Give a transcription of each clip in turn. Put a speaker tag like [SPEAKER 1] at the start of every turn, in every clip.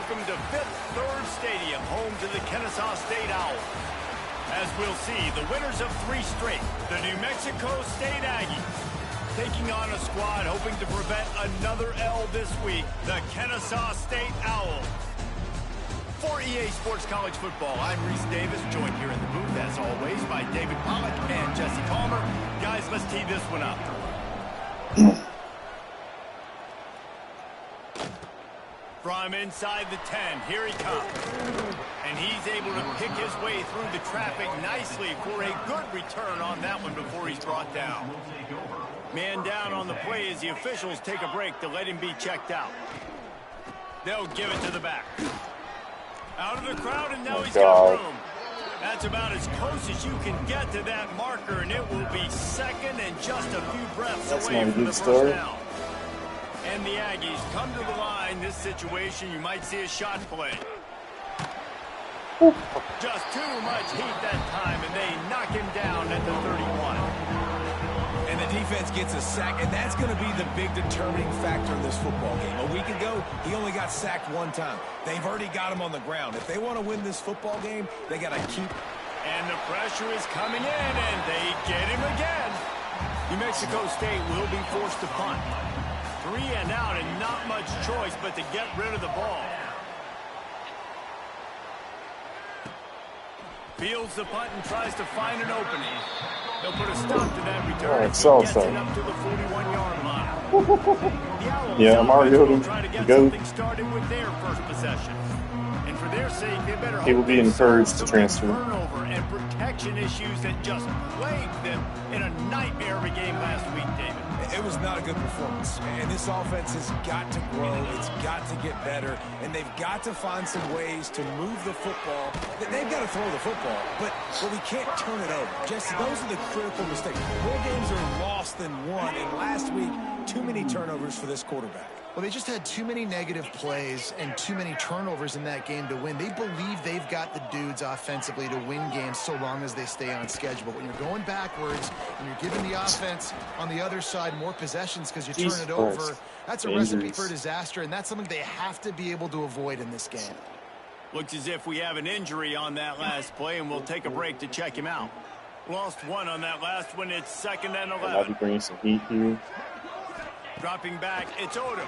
[SPEAKER 1] welcome to Fifth Third Stadium, home to the Kennesaw State Owls. As we'll see, the winners of 3 straight, the New Mexico State Aggies, taking on a squad hoping to prevent another L this week, the Kennesaw State Owls. For EA Sports College Football, I'm Reese Davis, joined here in the booth, as always, by David Pollack and Jesse Palmer. Guys, let's tee this one up. From inside the 10, here he comes. And he's able to pick his way through the traffic nicely for a good return on that one before he's brought down. Man down on the play as the officials take a break to let him be checked out. They'll give it to the back. Out of the crowd, and now he's got room. That's about as close as you can get to that marker, and it will be second and just a few breaths away from the first down. And the Aggies come to the line. This situation, you might see a shot play. Just too much heat that time, and they knock him down at the 31.
[SPEAKER 2] And the defense gets a sack, and that's going to be the big determining factor in this football game. A week ago, he only got sacked 1 time. They've already got him on the ground. If they want to win this football game, they got to keep.
[SPEAKER 1] And the pressure is coming in, and they get him again. New Mexico State will be forced to punt. 3 and out, and not much choice but to get rid of the ball. Fields the punt and tries to find an opening. They'll put a stop to that return. Gets it up to the 41-yard line.
[SPEAKER 3] Yeah, Mario
[SPEAKER 1] try to get something started with their first possession. And for their sake, they better
[SPEAKER 3] he will be encouraged to transfer.
[SPEAKER 1] Turnover and protection issues that just plagued them in a nightmare of a game last week, David.
[SPEAKER 2] It was not a good performance, and this offense has got to grow. It's got to get better, and they've got to find some ways to move the football. They've got to throw the football, but we can't turn it over. Just those are the critical mistakes. More games are lost than won, and last week, too many turnovers for this quarterback.
[SPEAKER 4] Well, they just had too many negative plays and too many turnovers in that game to win. They believe they've got the dudes offensively to win games so long as they stay on schedule. But when you're going backwards and you're giving the offense on the other side more possessions because you turn it over, that's a recipe for disaster, and that's something they have to be able to avoid in this game.
[SPEAKER 1] Looks as if we have an injury on that last play, and we'll take a break to check him out. Lost 1 on that last one. It's 2nd and 11.
[SPEAKER 3] I'll be bringing some heat here.
[SPEAKER 1] Dropping back, it's Odom.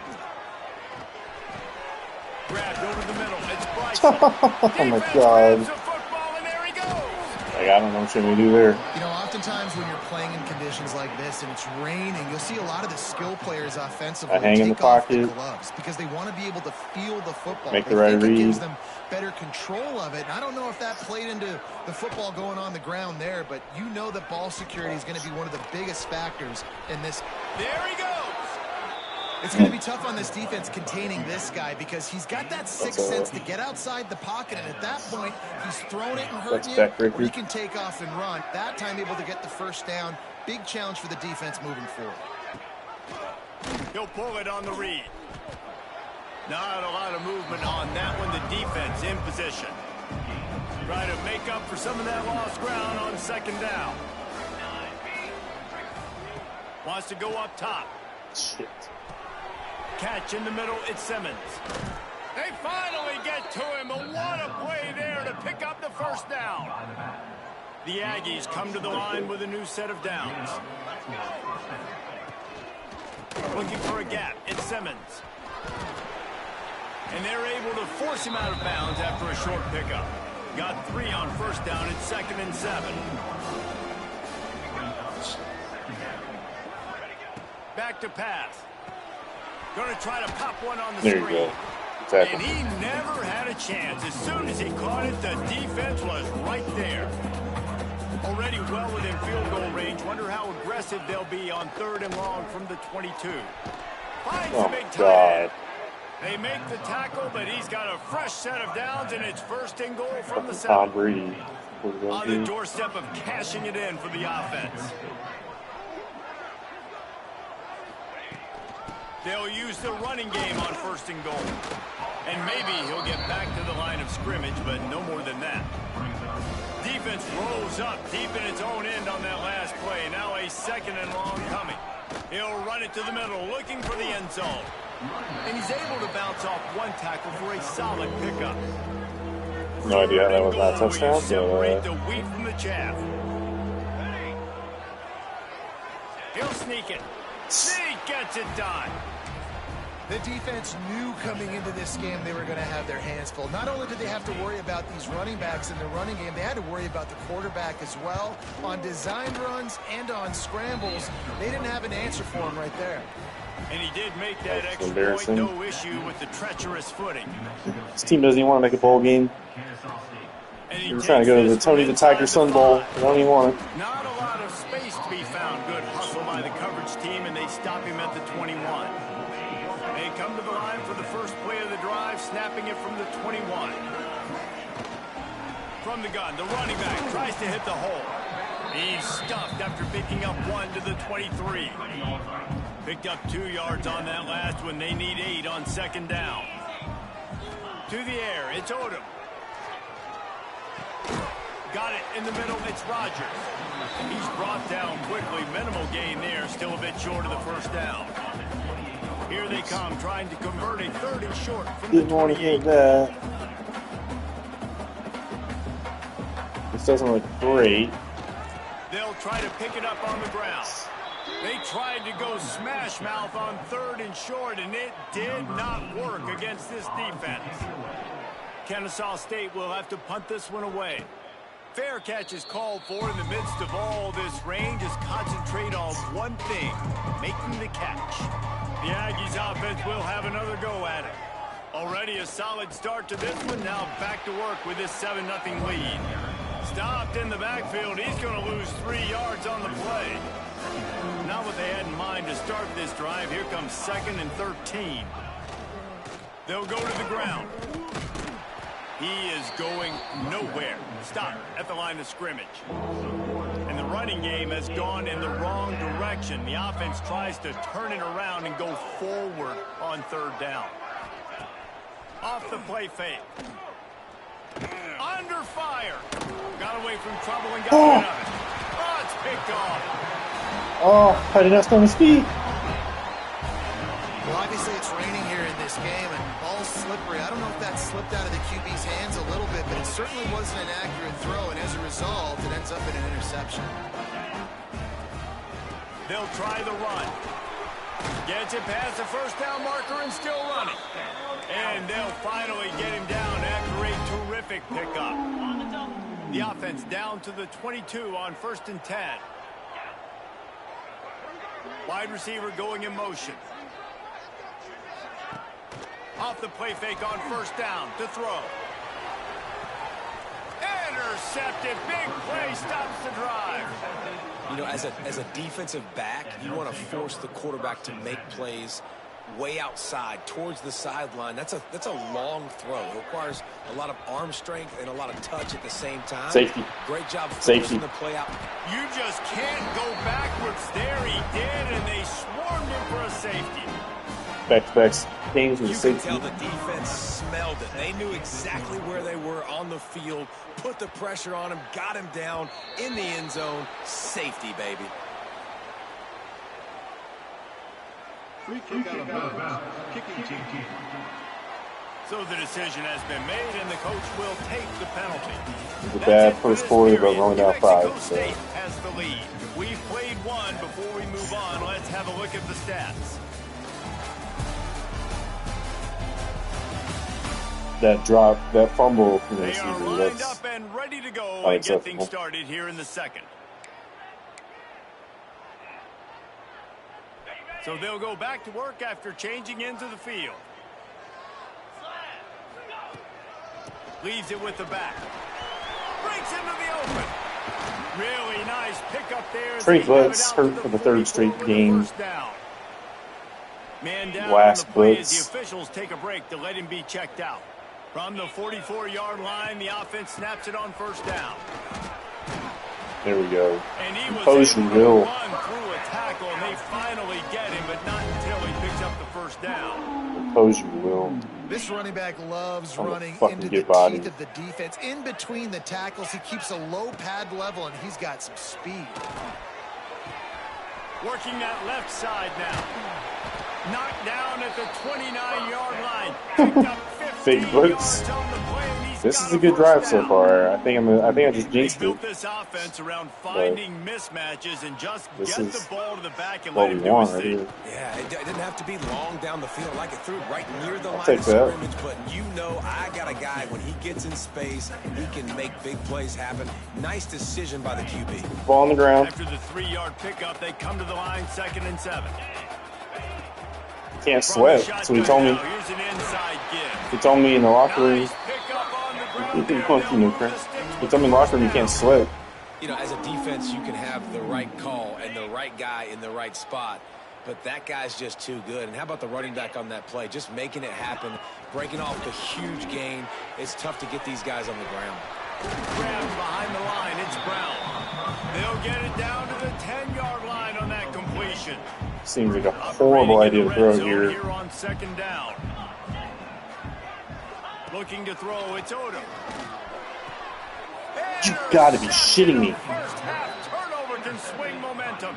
[SPEAKER 1] Grabbed over the middle, it's Bryson.
[SPEAKER 3] Oh my God.
[SPEAKER 1] The football, and there he goes.
[SPEAKER 3] Like, I don't know what we do there.
[SPEAKER 4] You know, oftentimes when you're playing in conditions like this and it's raining, you'll see a lot of the skill players offensively take off the gloves because they want to be able to feel the football.
[SPEAKER 3] Make the right read.
[SPEAKER 4] It gives them better control of it. And I don't know if that played into the football going on the ground there, but you know that ball security is going to be one of the biggest factors in this.
[SPEAKER 1] There he goes.
[SPEAKER 4] It's going to be tough on this defense containing this guy because he's got that sixth sense to get outside the pocket, and at that point, he's thrown it and hurt you, or he can take off and run. That time able to get the first down. Big challenge for the defense moving forward.
[SPEAKER 1] He'll pull it on the read. Not a lot of movement on that one. The defense in position. Try to make up for some of that lost ground on 2nd down. Wants to go up top.
[SPEAKER 3] Shit.
[SPEAKER 1] Catch in the middle, it's Simmons. They finally get to him, but what a play there to pick up the first down. The Aggies come to the line with a new set of downs. Looking for a gap, it's Simmons. And they're able to force him out of bounds after a short pickup. Got 3 on 1st down, it's 2nd and 7. Back to pass. Going to try to pop one on the screen.
[SPEAKER 3] There you go. Exactly.
[SPEAKER 1] And he never had a chance. As soon as he caught it, the defense was right there. Already well within field goal range. Wonder how aggressive they'll be on 3rd and long from the 22. Finds the big tight end. They make the tackle, but he's got a fresh set of downs, and it's 1st and goal from the 7.
[SPEAKER 3] Tom Brady.
[SPEAKER 1] On the doorstep of cashing it in for the offense. They'll use the running game on 1st and goal. And maybe he'll get back to the line of scrimmage, but no more than that. Defense rolls up deep in its own end on that last play. Now a 2nd and long coming. He'll run it to the middle, looking for the end zone. And he's able to bounce off one tackle for a solid pickup.
[SPEAKER 3] No idea that was not a touchdown.
[SPEAKER 1] Separate the wheat from the chaff. He'll sneak it. He gets it done.
[SPEAKER 4] The defense knew coming into this game they were going to have their hands full. Not only did they have to worry about these running backs in the running game, they had to worry about the quarterback as well. On designed runs and on scrambles, they didn't have an answer for him right there.
[SPEAKER 1] And he did make that extra point, no issue with the treacherous footing.
[SPEAKER 3] This team doesn't even want to make a bowl game. They're trying to go to the Tony the Tiger Sun Bowl. They don't even want it.
[SPEAKER 1] Not a lot of space to be found. Good hustle by the coverage team, and they stop him at the 21. They come to the line for the first play of the drive, snapping it from the 21. From the gun, the running back tries to hit the hole. He's stuffed after picking up one to the 23. Picked up 2 yards on that last one. They need 8 on second down. To the air, it's Odom. Got it in the middle, it's Rodgers. He's brought down quickly. Minimal gain there, still a bit short of the first down. Here they come, trying to convert a 3rd and short from the 28.
[SPEAKER 3] Didn't want to hit that. This doesn't look great.
[SPEAKER 1] They'll try to pick it up on the ground. They tried to go smash mouth on 3rd and short, and it did not work against this defense. Kennesaw State will have to punt this one away. Fair catch is called for. In the midst of all this rain, just concentrate on one thing, making the catch. The Aggies offense will have another go at it. Already a solid start to this one. Now back to work with this 7-0 lead. Stopped in the backfield. He's going to lose 3 yards on the play. Not what they had in mind to start this drive. Here comes 2nd and 13. They'll go to the ground. He is going nowhere. Stop at the line of scrimmage. And the running game has gone in the wrong direction. The offense tries to turn it around and go forward on 3rd down. Off the play fake. Under fire. Got away from trouble and got rid of it. Oh, it's picked off.
[SPEAKER 3] Oh, I did not stop his feet.
[SPEAKER 4] Well, obviously it's raining here in this game, and ball's slippery. I don't know if that slipped out of the QB's hands a little bit, but it certainly wasn't an accurate throw, and as a result, it ends up in an interception.
[SPEAKER 1] They'll try the run. Gets it past the first down marker and still running. And they'll finally get him down after a terrific pickup. The offense down to the 22 on 1st and 10. Wide receiver going in motion. Off the play fake on 1st down to throw. Intercepted. Big play stops the drive.
[SPEAKER 2] You know, as a defensive back, you want to force the quarterback to make plays way outside towards the sideline. That's a long throw. It requires a lot of arm strength and a lot of touch at the same time.
[SPEAKER 3] Safety.
[SPEAKER 2] Great job
[SPEAKER 3] Safety.
[SPEAKER 2] forcing the play out.
[SPEAKER 1] You just can't go backwards. There he did, and they swarmed him for a safety.
[SPEAKER 3] Back-to-back games with
[SPEAKER 2] You
[SPEAKER 3] a
[SPEAKER 2] can
[SPEAKER 3] safety.
[SPEAKER 2] tell the defense smelled it. They knew exactly where they were on the field, put the pressure on him, got him down in the end zone. Safety, baby.
[SPEAKER 5] Free kick out of bounds. Kicking team.
[SPEAKER 1] So the decision has been made, and the coach will take the penalty.
[SPEAKER 3] It was a bad first quarter, but we're only down 5. So.
[SPEAKER 1] State has the lead. We've played one. Before we move on, let's have a look at the stats.
[SPEAKER 3] That drop, that fumble from the
[SPEAKER 1] They are
[SPEAKER 3] receiver,
[SPEAKER 1] lined
[SPEAKER 3] that's
[SPEAKER 1] up and ready to go and get
[SPEAKER 3] unacceptable.
[SPEAKER 1] things started here in the 2nd. So they'll go back to work after changing into the field. Leaves it with the back. Breaks into the open. Really nice pickup there.
[SPEAKER 3] Trey Butts hurt for the 3rd straight game.
[SPEAKER 1] Man down
[SPEAKER 3] Last
[SPEAKER 1] on the play as
[SPEAKER 3] Butts.
[SPEAKER 1] the officials take a break to let him be checked out. From the 44-yard line, the offense snaps it on 1st down.
[SPEAKER 3] There we go.
[SPEAKER 1] And he was
[SPEAKER 3] Posey
[SPEAKER 1] able
[SPEAKER 3] will.
[SPEAKER 1] to run through a tackle, and they finally get him, but not until he picks up the 1st down.
[SPEAKER 3] Suppose you will.
[SPEAKER 4] This running back loves
[SPEAKER 3] Oh,
[SPEAKER 4] running
[SPEAKER 3] fucking
[SPEAKER 4] into the
[SPEAKER 3] get bodied.
[SPEAKER 4] teeth of the defense. In between the tackles, he keeps a low pad level, and he's got some speed.
[SPEAKER 1] Working that left side now. Knocked down at the 29-yard line. Picked up 15
[SPEAKER 3] Fake books.
[SPEAKER 1] yards on the play, and he's
[SPEAKER 3] This
[SPEAKER 1] got
[SPEAKER 3] is
[SPEAKER 1] a
[SPEAKER 3] a good
[SPEAKER 1] first
[SPEAKER 3] drive so
[SPEAKER 1] down.
[SPEAKER 3] far. I think I just
[SPEAKER 1] They
[SPEAKER 3] jinxed
[SPEAKER 1] built
[SPEAKER 3] it.
[SPEAKER 1] this offense around finding mismatches and just
[SPEAKER 3] This
[SPEAKER 1] get
[SPEAKER 3] is
[SPEAKER 1] the ball to the back and
[SPEAKER 3] what
[SPEAKER 1] let
[SPEAKER 3] we
[SPEAKER 1] him do
[SPEAKER 3] want
[SPEAKER 1] his
[SPEAKER 3] right
[SPEAKER 1] thing.
[SPEAKER 3] here.
[SPEAKER 6] Yeah, it didn't have to be long down the field. Like it threw it right near the line
[SPEAKER 3] take
[SPEAKER 6] of
[SPEAKER 3] that.
[SPEAKER 6] scrimmage, but you know I got a guy, when he gets in space, he can make big plays happen. Nice decision by the QB.
[SPEAKER 3] Ball on the ground.
[SPEAKER 1] After the 3-yard pickup, they come to the line, 2nd and 7.
[SPEAKER 3] Can't sweat. That's what he told me.
[SPEAKER 1] Here's an inside give.
[SPEAKER 3] He told me in the locker room.
[SPEAKER 1] Nice pickup on the ground.
[SPEAKER 3] He told me in the locker room you can't sweat.
[SPEAKER 6] You know, as a defense, you can have the right call and the right guy in the right spot, but that guy's just too good. And how about the running back on that play? Just making it happen, breaking off the huge gain. It's tough to get these guys on the ground.
[SPEAKER 1] Grab behind the line. It's Brown. They'll get it down to the 10-yard line on that completion.
[SPEAKER 3] Seems like a horrible idea to throw here.
[SPEAKER 1] Here on 2nd down. Looking to throw. It's Odom.
[SPEAKER 3] You gotta be shitting me.
[SPEAKER 1] First half turnover can swing momentum.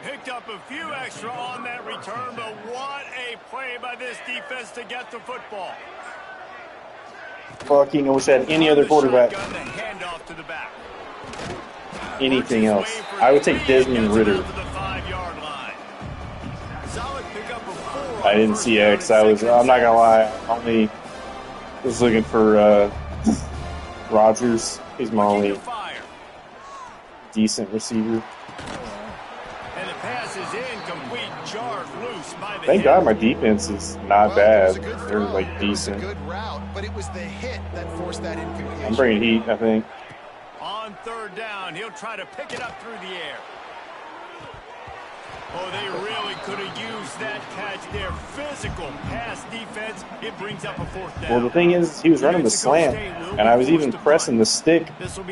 [SPEAKER 1] Picked up a few extra on that return, but what a play by this defense to get the football.
[SPEAKER 3] Fucking, I wish I had any other quarterback.
[SPEAKER 1] Shotgun, the handoff to the back.
[SPEAKER 3] Anything else. I would take Desmond Ridder.
[SPEAKER 1] To the 5-yard line. Solid pickup of 4.
[SPEAKER 3] I didn't see X. I'm not gonna lie. I only was looking for Rodgers. He's my only decent receiver.
[SPEAKER 1] And the pass is incomplete, jarred loose by the
[SPEAKER 3] Thank
[SPEAKER 1] hit.
[SPEAKER 3] God my defense is not bad.
[SPEAKER 4] It was a good
[SPEAKER 3] They're
[SPEAKER 4] throw.
[SPEAKER 3] like
[SPEAKER 4] It was a
[SPEAKER 3] decent.
[SPEAKER 4] good route, but it was the hit that forced that incompletion.
[SPEAKER 3] I'm bringing heat, I think.
[SPEAKER 1] On 3rd down, he'll try to pick it up through the air. Oh, they really could have used that catch there. Physical pass defense. It brings up a 4th down.
[SPEAKER 3] Well, the thing is, he was running the slant, and I was even pressing the stick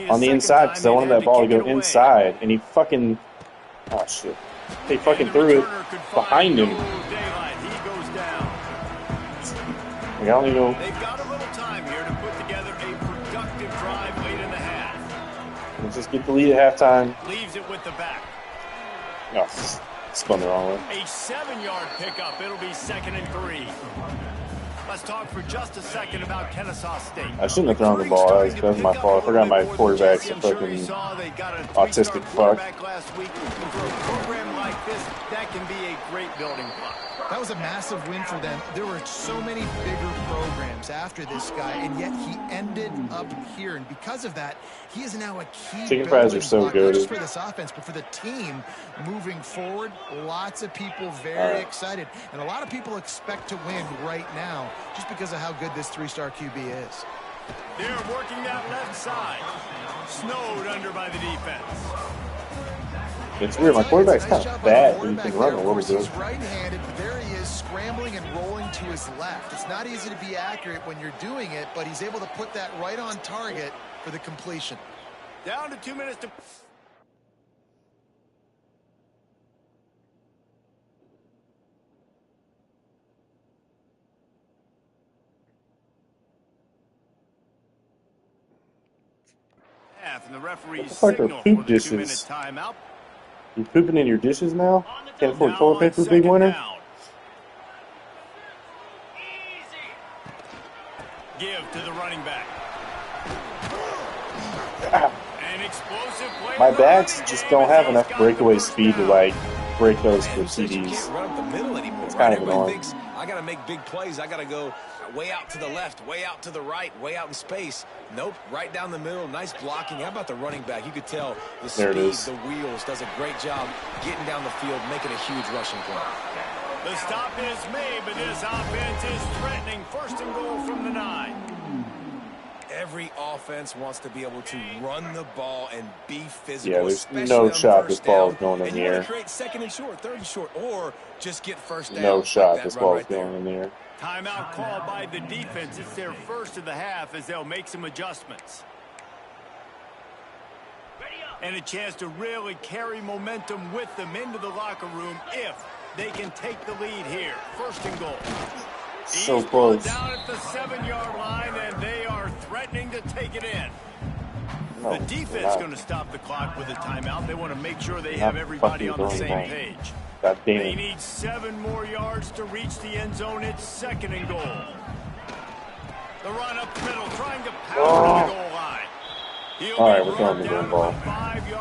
[SPEAKER 3] on the inside because I wanted that ball to go inside, and he fucking, oh shit, he fucking threw it behind him.
[SPEAKER 1] Daylight. He goes down.
[SPEAKER 3] Like, I don't even.
[SPEAKER 1] They've got a little time here to put together a productive drive late in the half.
[SPEAKER 3] Let's just get the lead at halftime.
[SPEAKER 1] Leaves it with the back.
[SPEAKER 3] No, spun the wrong way.
[SPEAKER 1] A 7-yard pickup. It'll be 2nd and 3. Let's talk for just a second about Kennesaw State.
[SPEAKER 3] I shouldn't have thrown the ball. That was my fault. I forgot my quarterback's a fucking autistic fuck.
[SPEAKER 1] Last week. For a program like this, that can be a great building block.
[SPEAKER 4] That was a massive win for them. There were so many bigger programs after this guy, and yet he ended up here. And because of that, he is now a key
[SPEAKER 3] Chicken fries are so
[SPEAKER 4] block,
[SPEAKER 3] good.
[SPEAKER 4] not just for this offense, but for the team moving forward. Lots of people very excited. And a lot of people expect to win right now just because of how good this 3-star QB is.
[SPEAKER 1] They're working that left side. Snowed under by the defense.
[SPEAKER 3] It's weird. My quarterback's kind of fat, but he can run a little bit.
[SPEAKER 4] He's right-handed, but there he is scrambling and rolling to his left. It's not easy to be accurate when you're doing it, but he's able to put that right on target for the completion.
[SPEAKER 1] Down to 2 minutes to... And the referee
[SPEAKER 3] What the fuck are
[SPEAKER 1] signal
[SPEAKER 3] poop
[SPEAKER 1] for the 2-minute
[SPEAKER 3] dishes?
[SPEAKER 1] timeout.
[SPEAKER 3] You pooping in your dishes now? Can't afford
[SPEAKER 1] Now
[SPEAKER 3] toilet
[SPEAKER 1] on
[SPEAKER 3] paper, big
[SPEAKER 1] 2nd
[SPEAKER 3] winner?
[SPEAKER 1] down. Give to the running back. An explosive play.
[SPEAKER 3] My
[SPEAKER 1] in the
[SPEAKER 3] backs
[SPEAKER 1] running
[SPEAKER 3] just
[SPEAKER 1] game
[SPEAKER 3] don't
[SPEAKER 1] as
[SPEAKER 3] have
[SPEAKER 1] he's
[SPEAKER 3] enough
[SPEAKER 1] got
[SPEAKER 3] breakaway
[SPEAKER 1] the first
[SPEAKER 3] speed to
[SPEAKER 1] down.
[SPEAKER 3] like break those for
[SPEAKER 6] Man, since you
[SPEAKER 3] TDs.
[SPEAKER 6] can't run up the middle anymore.
[SPEAKER 3] It's
[SPEAKER 6] Right?
[SPEAKER 3] kind of
[SPEAKER 6] Everybody
[SPEAKER 3] annoying.
[SPEAKER 6] thinks I got to make big plays. I got to go way out to the left, way out to the right, way out in space. Nope, right down the middle. Nice blocking. How about the running back? You could tell the
[SPEAKER 3] There it
[SPEAKER 6] speed,
[SPEAKER 3] is.
[SPEAKER 6] the wheels, does a great job getting down the field, making a huge rushing play.
[SPEAKER 1] The stop is made, but this offense is threatening. 1st and goal from the 9.
[SPEAKER 6] Every offense wants to be able to run the ball and be physical.
[SPEAKER 3] Yeah, there's
[SPEAKER 6] especially
[SPEAKER 3] no
[SPEAKER 6] on
[SPEAKER 3] shot
[SPEAKER 6] first
[SPEAKER 3] this ball is
[SPEAKER 6] down.
[SPEAKER 3] going in
[SPEAKER 6] And
[SPEAKER 3] the
[SPEAKER 6] you want
[SPEAKER 3] air.
[SPEAKER 6] to create 2nd and short, 3rd and short, or just get first down.
[SPEAKER 3] No
[SPEAKER 6] like
[SPEAKER 3] shot
[SPEAKER 6] that
[SPEAKER 3] this
[SPEAKER 6] run
[SPEAKER 3] ball
[SPEAKER 6] right
[SPEAKER 3] is
[SPEAKER 6] there.
[SPEAKER 3] going in the air.
[SPEAKER 1] Timeout called by the defense. It's their first of the half as they'll make some adjustments. And a chance to really carry momentum with them into the locker room if they can take the lead here. 1st and goal.
[SPEAKER 3] So
[SPEAKER 1] He's brought
[SPEAKER 3] close.
[SPEAKER 1] down at the 7-yard line, and they are threatening to take it in.
[SPEAKER 3] No,
[SPEAKER 1] The defense
[SPEAKER 3] not.
[SPEAKER 1] going to stop the clock with a timeout. They want to make sure they
[SPEAKER 3] Not
[SPEAKER 1] have everybody
[SPEAKER 3] fucking
[SPEAKER 1] on the
[SPEAKER 3] going
[SPEAKER 1] same
[SPEAKER 3] wrong.
[SPEAKER 1] page.
[SPEAKER 3] God damn
[SPEAKER 1] They
[SPEAKER 3] it.
[SPEAKER 1] need 7 more yards to reach the end zone. It's 2nd and goal. The run up the middle, trying to pound the goal line.
[SPEAKER 3] All right, we're throwing the game ball.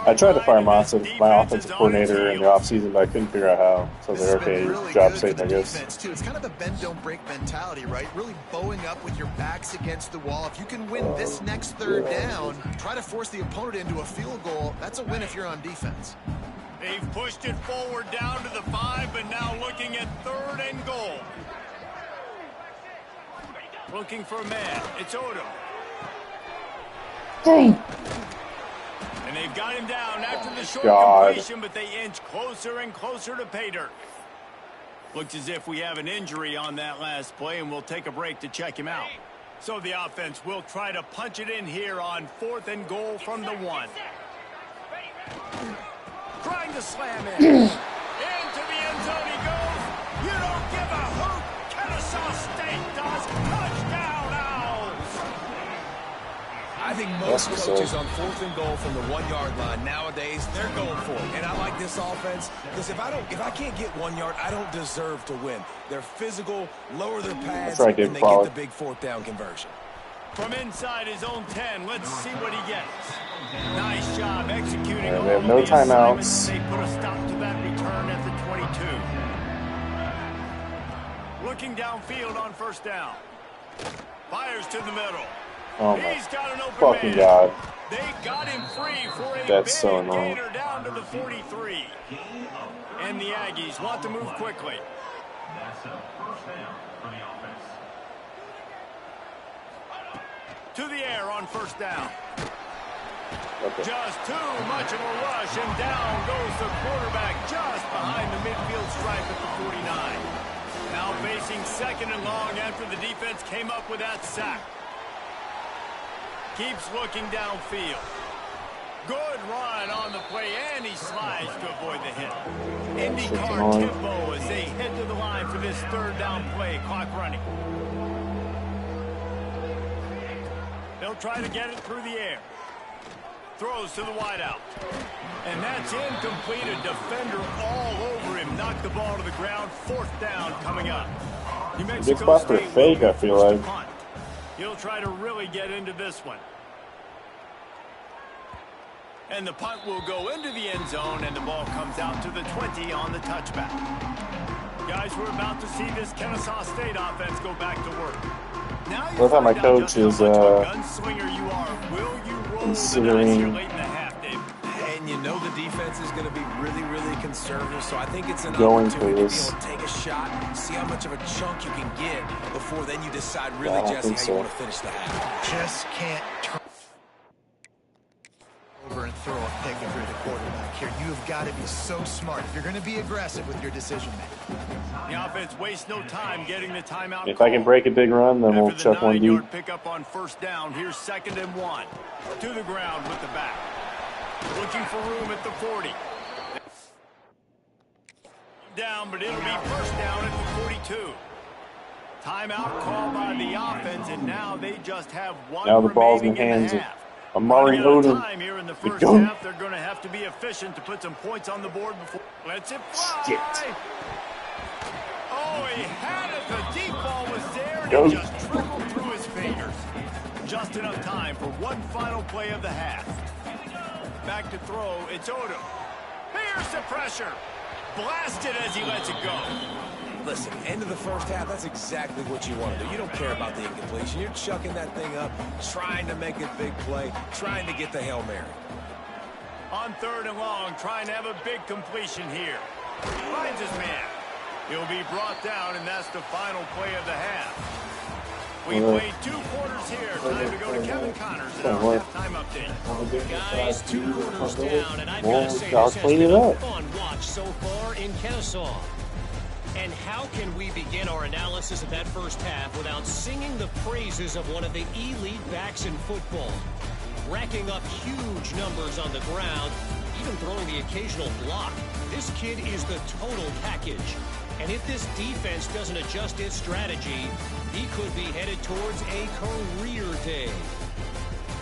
[SPEAKER 3] I tried to fire my offensive coordinator in the offseason, but I couldn't figure out how. So I was like, okay,
[SPEAKER 4] really
[SPEAKER 3] job
[SPEAKER 4] good
[SPEAKER 3] safe,
[SPEAKER 4] for
[SPEAKER 3] I
[SPEAKER 4] the
[SPEAKER 3] guess.
[SPEAKER 4] defense, too. It's kind of a bend, don't break mentality, right? Really bowing up with your backs against the wall. If you can win this next 3rd down, try to force the opponent into a field goal. That's a win if you're on defense.
[SPEAKER 1] They've pushed it forward down to the 5, but now looking at 3rd and goal. Looking for a man. It's Odom. And they've got him down after the short completion, but they inch closer and closer to pay dirt. Looks as if we have an injury on that last play, and we'll take a break to check him out. So the offense will try to punch it in here on 4th and goal from the 1. Trying to slam in. Into the end zone he goes. You don't give a hoot. Kennesaw State does. Touchdown, Owls.
[SPEAKER 6] I think most coaches on 4th and goal from the 1-yard line nowadays, they're going for it. And I like this offense because if I can't get 1 yard, I don't deserve to win. They're physical, lower their pads, and they get the big 4th down conversion.
[SPEAKER 1] From inside his own 10, let's see what he gets. Nice job executing.
[SPEAKER 3] Yeah, they have no timeouts.
[SPEAKER 1] They put a stop to that return at the 22. Looking downfield on 1st down. Fires to the middle.
[SPEAKER 3] Oh my
[SPEAKER 1] He's got an open
[SPEAKER 3] fucking
[SPEAKER 1] man.
[SPEAKER 3] God.
[SPEAKER 1] They got him free for a
[SPEAKER 3] That's
[SPEAKER 1] big
[SPEAKER 3] so annoying.
[SPEAKER 1] gainer down to the 43. And the Aggies want to move quickly.
[SPEAKER 5] That's a 1st down for the offense.
[SPEAKER 1] To the air on 1st down.
[SPEAKER 3] Okay.
[SPEAKER 1] Just too much of a rush, and down goes the quarterback just behind the midfield stripe at the 49. Now facing 2nd and long after the defense came up with that sack. Keeps looking downfield. Good run on the play, and he slides to avoid the hit. IndyCar tempo as they head to the line for this 3rd down play. Clock running. They'll try to get it through the air. Throws to the wideout. And that's incomplete. A defender all over him. Knocked the ball to the ground. 4th down coming up. New Mexico
[SPEAKER 3] Good spot for a
[SPEAKER 1] State
[SPEAKER 3] fake, I feel like.
[SPEAKER 1] punt. He'll try to really get into this one. And the punt will go into the end zone, and the ball comes out to the 20 on the touchback. Guys, we're about to see this Kennesaw State offense go back to work. Now you
[SPEAKER 3] Love how my
[SPEAKER 1] find out
[SPEAKER 3] coach
[SPEAKER 1] just
[SPEAKER 3] is
[SPEAKER 1] how much of a gunslinger you are. Will you roll the dice here
[SPEAKER 3] considering
[SPEAKER 1] late in the half, Dave?
[SPEAKER 6] And you know the defense is going to be really, really conservative, so I think it's an
[SPEAKER 3] Going
[SPEAKER 6] opportunity
[SPEAKER 3] for
[SPEAKER 6] to be
[SPEAKER 3] this.
[SPEAKER 6] able to take a shot, see how much of a chunk you can get before then you decide really,
[SPEAKER 3] I don't
[SPEAKER 6] Jesse,
[SPEAKER 3] think
[SPEAKER 6] how
[SPEAKER 3] so.
[SPEAKER 6] you want to finish the half.
[SPEAKER 4] Just can't turn over and throw a pick if you're the quarterback here. You've got to be so smart if you're going to be aggressive with your decision making.
[SPEAKER 1] The offense wastes no time getting the timeout
[SPEAKER 3] If I can
[SPEAKER 1] call.
[SPEAKER 3] break a big run, then we'll
[SPEAKER 1] After the
[SPEAKER 3] chuck one deep.
[SPEAKER 1] 9-yard pickup on 1st down, here's 2nd and 1. To the ground with the back. Looking for room at the 40. Down, but it'll be 1st down at the 42. Timeout called by the offense, and now they just have one
[SPEAKER 3] Now the ball's in the
[SPEAKER 1] remaining
[SPEAKER 3] hands of
[SPEAKER 1] half.
[SPEAKER 3] Amari
[SPEAKER 1] Running out of
[SPEAKER 3] Odom.
[SPEAKER 1] time here in the
[SPEAKER 3] The
[SPEAKER 1] first
[SPEAKER 3] goat.
[SPEAKER 1] half. They're going to have to be efficient to put some points on the board before. Lets it fly.
[SPEAKER 3] Shit.
[SPEAKER 1] Oh, he had it. The deep ball was there, and
[SPEAKER 3] Goat.
[SPEAKER 1] it just trickled through his fingers. Just enough time for one final play of the half. Back to throw. It's Odom. Here's the pressure. Blasted as he lets it go.
[SPEAKER 6] Listen, end of the first half, that's exactly what you want to do. You don't care about the incompletion. You're chucking that thing up, trying to make a big play, trying to get the Hail Mary.
[SPEAKER 1] On 3rd and long, trying to have a big completion here. Finds his man. He'll be brought down, and that's the final play of the half. We played 2 quarters here. Time to go to Kevin Connors in our halftime update.
[SPEAKER 7] Guys, 2 quarters down, and I've got
[SPEAKER 3] Well,
[SPEAKER 7] to say
[SPEAKER 3] I'll
[SPEAKER 7] this has
[SPEAKER 3] clean
[SPEAKER 7] been
[SPEAKER 3] it
[SPEAKER 7] a
[SPEAKER 3] up.
[SPEAKER 7] fun watch so far in Kennesaw. And how can we begin our analysis of that first half without singing the praises of one of the elite backs in football? Racking up huge numbers on the ground, even throwing the occasional block. This kid is the total package. And if this defense doesn't adjust its strategy, he could be headed towards a career day.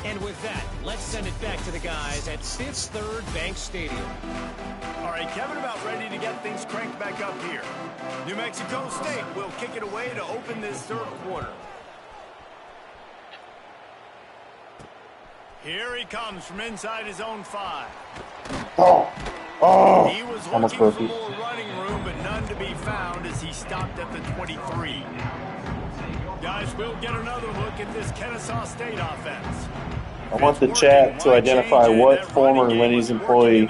[SPEAKER 7] And with that, let's send it back to the guys at Fifth Third Bank Stadium.
[SPEAKER 1] All right, Kevin, about ready to get things cranked back up here. New Mexico State will kick it away to open this third quarter. Here he comes from inside his own 5.
[SPEAKER 3] Oh,
[SPEAKER 1] he was
[SPEAKER 3] almost
[SPEAKER 1] looking
[SPEAKER 3] broke
[SPEAKER 1] for more running room, but none to be found as he stopped at the 23. Guys, we'll get another look at this Kennesaw State offense.
[SPEAKER 3] I want the chat to identify what former Lenny's employee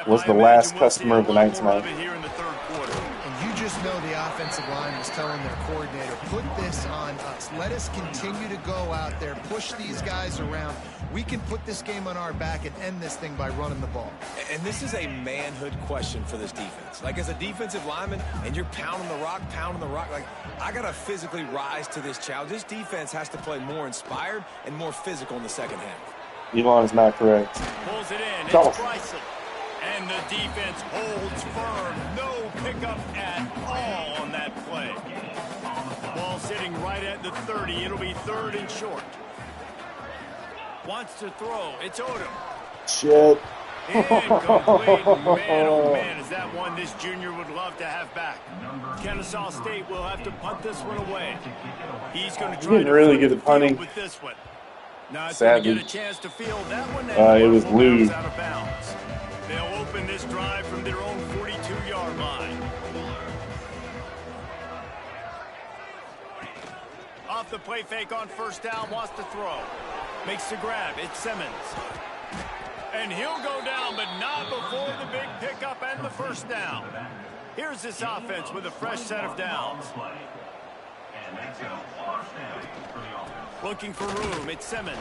[SPEAKER 3] was the last customer of the night tonight.
[SPEAKER 4] And you just know the offensive line was telling their coordinator, put this on us. Let us continue to go out there, push these guys around. We can put this game on our back and end this thing by running the ball.
[SPEAKER 6] And this is a manhood question for this defense. Like, as a defensive lineman, and you're pounding the rock, like, I got to physically rise to this challenge. This defense has to play more inspired and more physical in the second half.
[SPEAKER 3] Elon is not correct.
[SPEAKER 1] Pulls it in. It's Bryson. And the defense holds firm. No pickup at all on that play. Ball sitting right at the 30. It'll be 3rd and short. Wants to throw. It's Odom.
[SPEAKER 3] Shit.
[SPEAKER 1] Incomplete. Man, oh man, is that one this junior would love to have back. Kennesaw State will have to punt this one away. He's going to try to
[SPEAKER 3] really good at punting
[SPEAKER 1] with this one. Not
[SPEAKER 3] sadly.
[SPEAKER 1] going to get a chance to field that one.
[SPEAKER 3] It was Lou.
[SPEAKER 1] Out of bounds. They'll open this drive from their own 42-yard line. Off the play fake on first down, wants to throw. Makes the grab. It's Simmons. And he'll go down, but not before the big pickup and the first down. Here's this offense with a fresh set of downs. Looking for room. It's Simmons.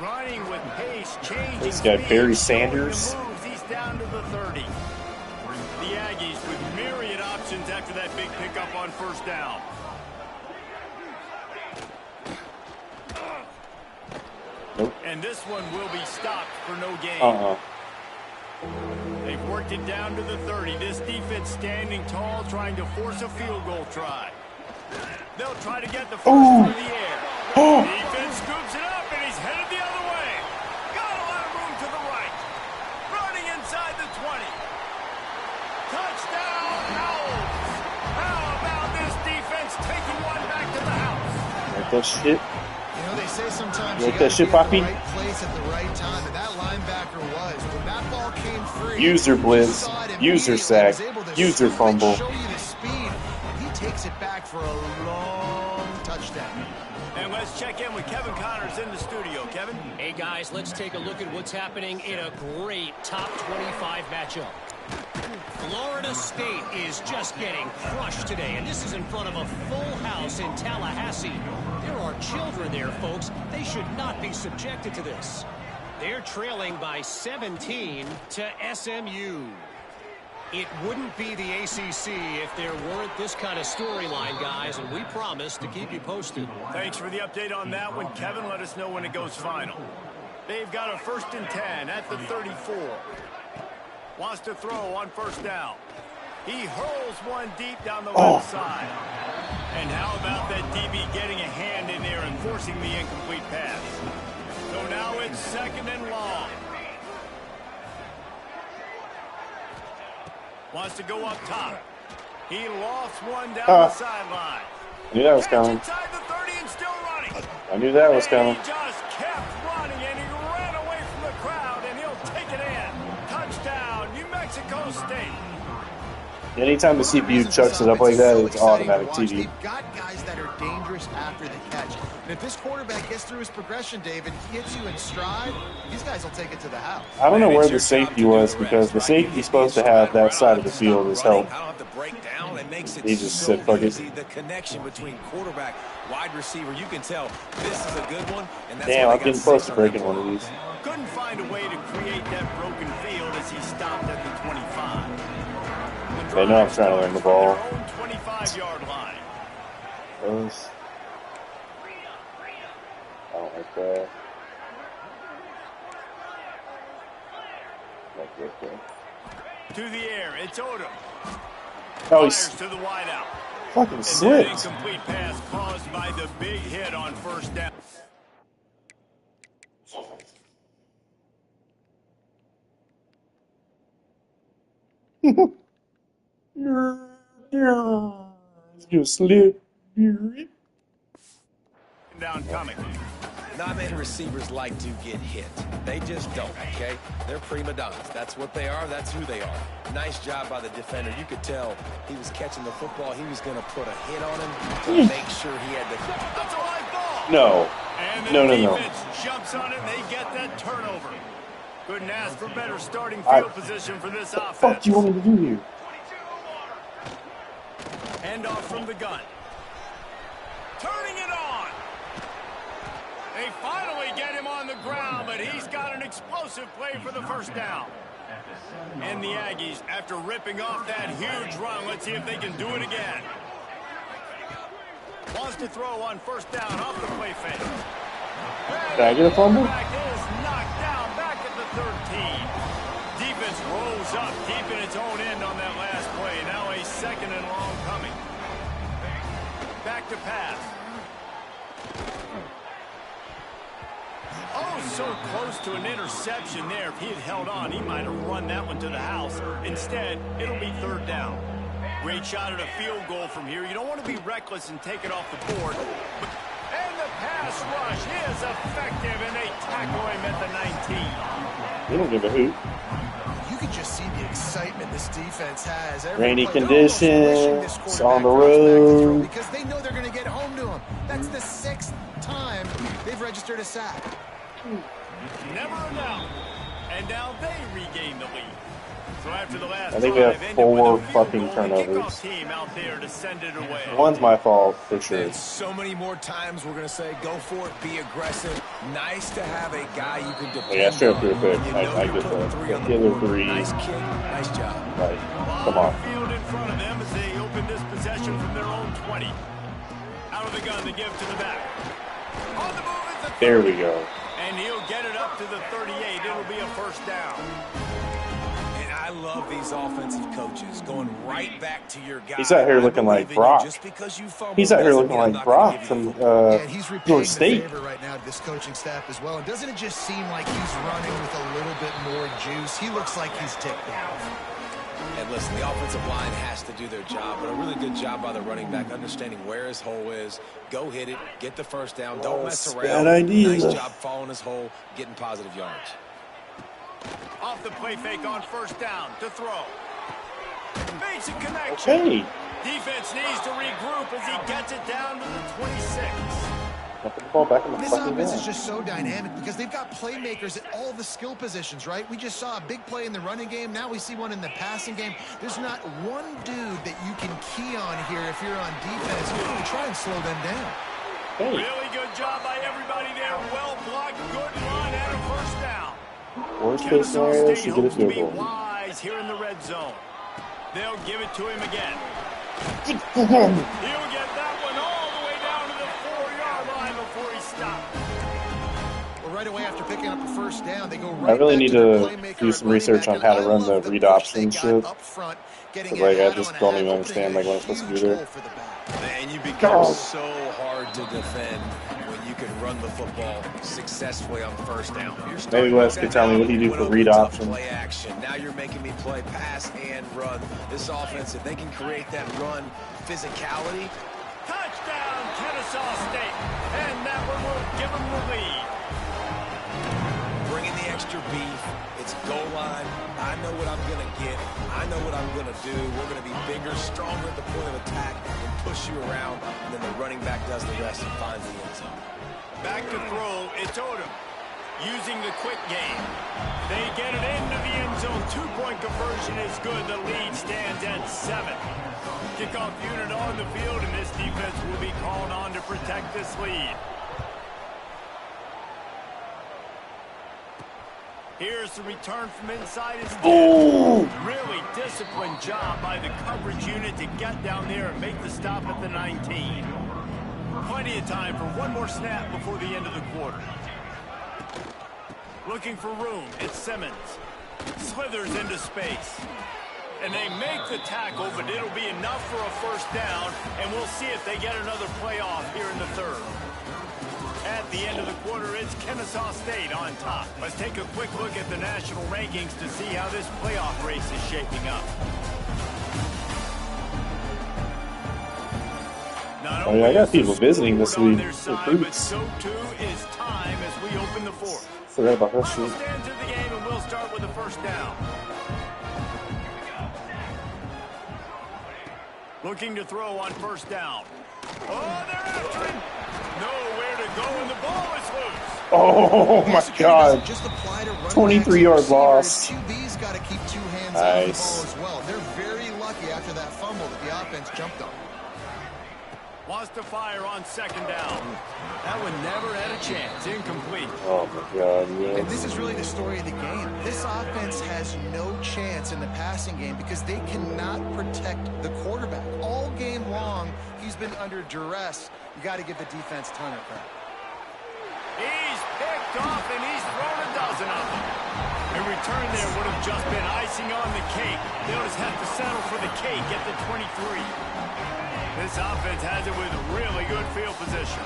[SPEAKER 1] Running with pace, changing.
[SPEAKER 3] This guy, Barry Sanders.
[SPEAKER 1] He's down to the 30. The Aggies with myriad options after that big pickup on first down.
[SPEAKER 3] Nope.
[SPEAKER 1] And this one will be stopped for no gain. They've worked it down to the 30. This defense standing tall, trying to force a field goal try. They'll try to get the first through the air. Defense scoops it up, and he's headed the other way. Got a lot of room to the right. Running inside the 20. Touchdown, Owls. How about this defense taking one back to the house?
[SPEAKER 3] Like that shit.
[SPEAKER 4] You know, they say sometimes
[SPEAKER 3] You
[SPEAKER 4] you
[SPEAKER 3] like
[SPEAKER 4] got
[SPEAKER 3] that
[SPEAKER 4] to
[SPEAKER 3] shit,
[SPEAKER 4] be at
[SPEAKER 3] Poppy?
[SPEAKER 4] the right place at the right time, and that linebacker was. When that ball came free,
[SPEAKER 3] User blitz,
[SPEAKER 4] he saw it
[SPEAKER 3] user
[SPEAKER 4] immediately,
[SPEAKER 3] sack,
[SPEAKER 4] was able to
[SPEAKER 3] user
[SPEAKER 4] scoop it,
[SPEAKER 3] fumble.
[SPEAKER 4] show you the speed, and he takes it back for a long touchdown.
[SPEAKER 1] And let's check in with Kevin Connors in the studio. Kevin?
[SPEAKER 7] Hey, guys, let's take a look at what's happening in a great top 25 matchup. Florida State is just getting crushed today, and this is in front of a full house in Tallahassee. There are children there, folks. They should not be subjected to this. They're trailing by 17 to SMU. It wouldn't be the ACC if there weren't this kind of storyline, guys, and we promise to keep you posted.
[SPEAKER 1] Thanks for the update on that one, Kevin. Let us know when it goes final. They've got a 1st and 10 at the 34. Wants to throw on first down. He hurls one deep down the left side. And how about that DB getting a hand in there and forcing the incomplete pass? So now it's 2nd and long. Wants to go up top. He lofts one down the sideline.
[SPEAKER 3] I knew that was coming.
[SPEAKER 1] Inside the 30 and still running.
[SPEAKER 3] I knew that was coming.
[SPEAKER 1] He just kept running, and he ran away from the crowd, and he'll take it in. Touchdown, New Mexico State.
[SPEAKER 3] Anytime the CPU chucks it up like that, it's automatic TV.
[SPEAKER 4] They've got guys that are dangerous after the catch. And if this quarterback gets through his progression, David, he hits you in stride, these guys will take it to the house.
[SPEAKER 3] I don't know where the safety was, because the safety's supposed to have that side of the field as help. He just said, fuck it.
[SPEAKER 6] The connection between quarterback, wide receiver, you can tell this is a good one. And that's
[SPEAKER 3] Damn, I'm getting close to breaking one of these.
[SPEAKER 1] Couldn't find a way to create that broken field as he stopped at the 25.
[SPEAKER 3] They know I'm trying to learn the ball.
[SPEAKER 1] 25-yard line.
[SPEAKER 3] Those. I don't like that. Like right there.
[SPEAKER 1] To the air, it's Odom.
[SPEAKER 3] Oh,
[SPEAKER 1] Fires
[SPEAKER 3] he's
[SPEAKER 1] to the wideout.
[SPEAKER 3] fucking
[SPEAKER 1] And that
[SPEAKER 3] slipped.
[SPEAKER 1] incomplete pass caused by the big hit on first down.
[SPEAKER 3] You slip.
[SPEAKER 1] Down coming.
[SPEAKER 6] Not many receivers like to get hit. They just don't, okay? They're prima donnas. That's what they are. That's who they are. Nice job by the defender. You could tell he was catching the football. He was going to put a hit on him to make sure he had the...
[SPEAKER 1] That's a live ball.
[SPEAKER 3] No.
[SPEAKER 1] And the
[SPEAKER 3] No.
[SPEAKER 1] defense jumps on it, and they get that turnover. Couldn't ask for better starting field position for this offense.
[SPEAKER 3] What the fuck do you want me to do here?
[SPEAKER 1] Handoff from the gun. Turning it on. They finally get him on the ground, but he's got an explosive play for the first down. And the Aggies, after ripping off that huge run, let's see if they can do it again. Wants to throw on first down off the play fake.
[SPEAKER 3] Did I get a fumble?
[SPEAKER 1] Back is knocked down back at the 13. Defense rolls up deep in its own end on that last play. Now a second and long coming. Back to pass. Oh, so close to an interception there. If he had held on, he might have run that one to the house. Instead, it'll be third down. Great shot at a field goal from here. You don't want to be reckless and take it off the board. And the pass rush is effective, and they tackle him at the 19.
[SPEAKER 3] You don't give a hoot.
[SPEAKER 4] You can just see the excitement this defense has.
[SPEAKER 3] Rainy conditions, on the road.
[SPEAKER 4] Because they know they're going to get home to him. That's the 6th time they've registered a sack.
[SPEAKER 1] Never a doubt. And now they regain the lead. So after the last
[SPEAKER 3] I think we have
[SPEAKER 1] drive,
[SPEAKER 3] 4 fucking turnovers.
[SPEAKER 1] Team out there to send it away.
[SPEAKER 3] One's my fault, for sure.
[SPEAKER 6] And so many more times we're going to say, go for it, be aggressive. Nice to have a guy you can depend on.
[SPEAKER 3] Yeah, straight up real quick.
[SPEAKER 6] You know
[SPEAKER 3] I get
[SPEAKER 6] putting
[SPEAKER 3] the
[SPEAKER 6] 3 on
[SPEAKER 3] killer
[SPEAKER 6] board.
[SPEAKER 3] 3.
[SPEAKER 6] Nice kick, nice job.
[SPEAKER 3] Like, come on.
[SPEAKER 1] Field in front of them as they open this possession from their own 20. Out of the gun, they give to the back. On the move is the 30.
[SPEAKER 3] There we go.
[SPEAKER 1] And he'll get it up to the 38. It'll be a first down.
[SPEAKER 6] And I love these offensive coaches going right back to your guy.
[SPEAKER 3] He's out here looking like Brock.
[SPEAKER 6] Just because you fumbled
[SPEAKER 3] He's out here
[SPEAKER 6] doesn't
[SPEAKER 3] looking
[SPEAKER 6] mean I'm
[SPEAKER 3] like
[SPEAKER 6] not gonna
[SPEAKER 3] Brock
[SPEAKER 6] give you the
[SPEAKER 3] from
[SPEAKER 6] football.
[SPEAKER 4] And he's repaying
[SPEAKER 3] Georgia
[SPEAKER 4] the
[SPEAKER 3] State.
[SPEAKER 4] favor right now to this coaching staff as well. And doesn't it just seem like he's running with a little bit more juice? He looks like he's ticked off.
[SPEAKER 6] And listen, the offensive line has to do their job, but a really good job by the running back, understanding where his hole is. Go hit it, get the first down, don't mess around.
[SPEAKER 3] bad idea.
[SPEAKER 6] Nice job following his hole, getting positive yards.
[SPEAKER 1] Off the play fake on first down to throw. Basic connection.
[SPEAKER 3] Okay.
[SPEAKER 1] Defense needs to regroup as he gets it down to the 26.
[SPEAKER 3] Put the ball back in the
[SPEAKER 4] This
[SPEAKER 3] fucking
[SPEAKER 4] offense is
[SPEAKER 3] game.
[SPEAKER 4] just so dynamic because they've got playmakers at all the skill positions, right? We just saw a big play in the running game. Now we see one in the passing game. There's not one dude that you can key on here if you're on defense to try and slow them down.
[SPEAKER 3] Hey,
[SPEAKER 1] Really good job by everybody there. Well blocked, good run, and a first down.
[SPEAKER 3] worst case
[SPEAKER 1] Kennesaw
[SPEAKER 3] scenario,
[SPEAKER 1] State
[SPEAKER 3] should get a
[SPEAKER 1] hopes to
[SPEAKER 3] field
[SPEAKER 1] be
[SPEAKER 3] goal.
[SPEAKER 1] wise here in the red zone. They'll give it to him again. He'll get that one all the way down to the 4-yard line before he stops.
[SPEAKER 4] Well, right away after picking up the first down, they go right
[SPEAKER 3] I really
[SPEAKER 4] back
[SPEAKER 3] need
[SPEAKER 4] to their
[SPEAKER 3] to
[SPEAKER 4] playmaker
[SPEAKER 3] do
[SPEAKER 4] at
[SPEAKER 3] some
[SPEAKER 4] running
[SPEAKER 3] research
[SPEAKER 4] back,
[SPEAKER 3] on how to
[SPEAKER 4] and I
[SPEAKER 3] run the
[SPEAKER 4] love
[SPEAKER 3] read
[SPEAKER 4] push
[SPEAKER 3] option
[SPEAKER 4] they got
[SPEAKER 3] shit.
[SPEAKER 4] up front, getting
[SPEAKER 3] Like, I
[SPEAKER 4] ahead
[SPEAKER 3] just
[SPEAKER 4] on
[SPEAKER 3] don't
[SPEAKER 4] an
[SPEAKER 3] even
[SPEAKER 4] ad,
[SPEAKER 3] understand,
[SPEAKER 4] opening
[SPEAKER 3] like, what
[SPEAKER 4] a
[SPEAKER 3] I'm supposed to
[SPEAKER 4] huge
[SPEAKER 3] do there.
[SPEAKER 4] hole for the back.
[SPEAKER 6] And you become
[SPEAKER 3] God.
[SPEAKER 6] so hard to defend when you can run the football successfully on first down. You're starting
[SPEAKER 3] Maybe Wes
[SPEAKER 6] to
[SPEAKER 3] could
[SPEAKER 6] get
[SPEAKER 3] tell me
[SPEAKER 6] down,
[SPEAKER 3] what he do
[SPEAKER 6] went
[SPEAKER 3] for
[SPEAKER 6] over
[SPEAKER 3] read
[SPEAKER 6] tough
[SPEAKER 3] option.
[SPEAKER 6] Play action. Now you're making me play pass and run. This offense, if they can create that run physicality,
[SPEAKER 1] Touchdown, Kennesaw State. And that one will give them the lead.
[SPEAKER 6] bringing the extra beef. It's goal line. I know what I'm going to get. I know what I'm going to do. We're going to be bigger, stronger at the point of attack and push you around. And then the running back does the rest and finds the end zone.
[SPEAKER 1] Back to throw, it's Odom. Using the quick game. They get it into the end zone. 2-point conversion is good. The lead stands at 7. Kickoff unit on the field, and this defense will be called on to protect this lead. Here's the return from inside his Really disciplined job by the coverage unit to get down there and make the stop at the 19. Plenty of time for one more snap before the end of the quarter. Looking for room, it's Simmons. Slithers into space. And they make the tackle, but it'll be enough for a first down, and we'll see if they get another play off here in the third. At the end of the quarter, it's Kennesaw State on top. Let's take a quick look at the national rankings to see how this playoff race is shaping up.
[SPEAKER 3] Oh yeah, I got people visiting this week.
[SPEAKER 1] But so too is time as we open the fourth.
[SPEAKER 3] Forgot about that shit.
[SPEAKER 1] We'll stand to the game and we'll start with the first down. Looking to throw on first down. Oh, they're after him. Nowhere to go, and the ball is loose.
[SPEAKER 3] Oh my God! 23-yard loss.
[SPEAKER 4] QB's got to keep two hands
[SPEAKER 3] Nice.
[SPEAKER 4] on the ball as well. They're very lucky after that fumble that the offense jumped on.
[SPEAKER 1] Wants to fire on second down. That one never had a chance. Incomplete.
[SPEAKER 3] Oh my God! Yes.
[SPEAKER 4] And this is really the story of the game. This offense has no chance in the passing game because they cannot protect the quarterback. All game long, he's been under duress. You got to give the defense a ton of credit.
[SPEAKER 1] He's picked off, and he's thrown a dozen of them. A return there would have just been icing on the cake. They'll just have to settle for the cake at the 23. This offense has it with really good field position.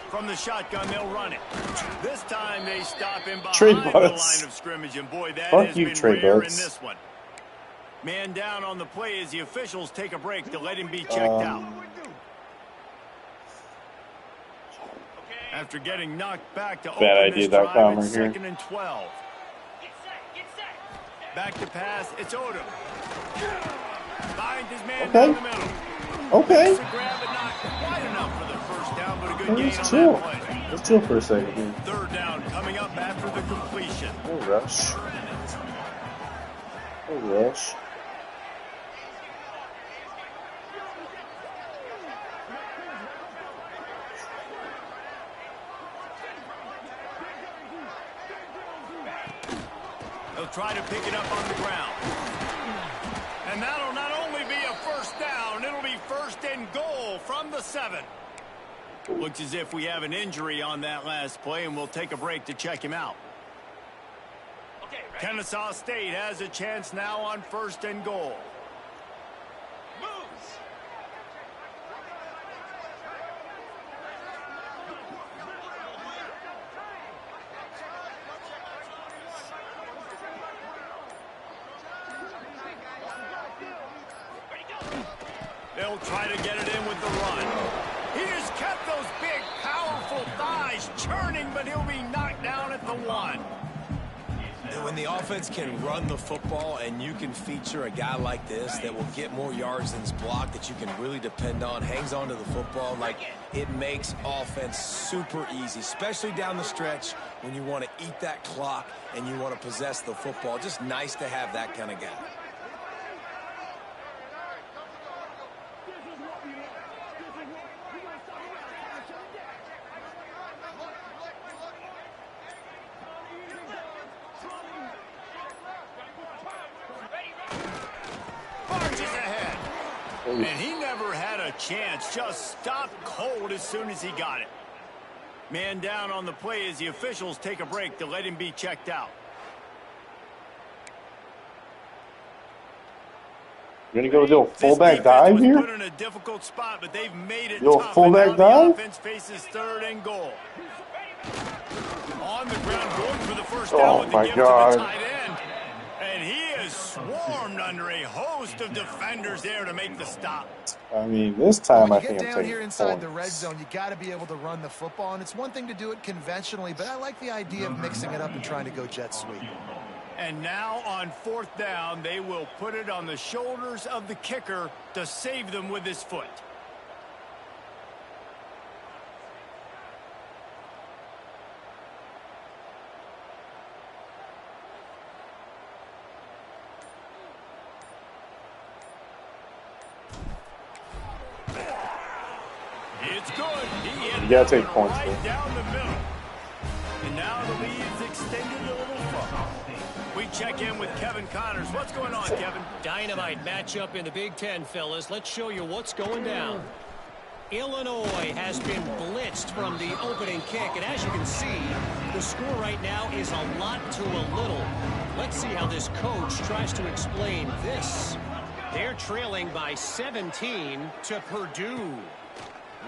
[SPEAKER 1] From the shotgun, they'll run it. This time they stop him behind the line of scrimmage, and boy, that has been rare in this one. Man down on the play as the officials take a break to let him be checked out. After getting knocked back to open this drive, it's 2nd and 12. Back to pass, it's Odom. Finds his man down the middle.
[SPEAKER 3] Okay.
[SPEAKER 1] Grab it, not quite enough for the first down, but a good gain on that play.
[SPEAKER 3] Let's chill for a second here.
[SPEAKER 1] Third down coming up after the completion.
[SPEAKER 3] No rush. No rush.
[SPEAKER 1] They'll try to pick it up on the ground. And that'll not only be a first down, it'll be 1st and goal from the 7. Looks as if we have an injury on that last play, and we'll take a break to check him out. Kennesaw State has a chance now on 1st and goal. They'll try to get it in with the run. He has kept those big, powerful thighs churning, but he'll be knocked down at the 1.
[SPEAKER 6] When the offense can run the football and you can feature a guy like this that will get more yards than his block, that you can really depend on, hangs on to the football, like, it makes offense super easy, especially down the stretch when you want to eat that clock and you want to possess the football. Just nice to have that kind of guy.
[SPEAKER 1] And he never had a chance, just stopped cold as soon as he got it. Man down on the play as the officials take a break to let him be checked out.
[SPEAKER 3] You're going to go do a fullback dive here?
[SPEAKER 1] Put in a difficult spot, but they've made it
[SPEAKER 3] Yo,
[SPEAKER 1] tough.
[SPEAKER 3] fullback dive?
[SPEAKER 1] The offense faces 3rd and goal. On the ground, going for the first down with the give to the tight end. And he is swarmed under a host of defenders there to make the stop.
[SPEAKER 3] I mean, this time I think I'm
[SPEAKER 4] taking
[SPEAKER 3] taking
[SPEAKER 4] down here inside
[SPEAKER 3] points.
[SPEAKER 4] the red zone, you got to be able to run the football, and it's one thing to do it conventionally, but I like the idea of mixing it up and trying to go jet sweep.
[SPEAKER 1] And now on 4th down, they will put it on the shoulders of the kicker to save them with his foot. It's good.
[SPEAKER 3] You got to take points,
[SPEAKER 1] right down the middle. And now the lead's extended a little further. We check in with Kevin Connors. What's going on, Kevin?
[SPEAKER 7] Dynamite matchup in the Big Ten, fellas. Let's show you what's going down. Illinois has been blitzed from the opening kick, and as you can see, the score right now is a lot to a little. Let's see how this coach tries to explain this. They're trailing by 17 to Purdue.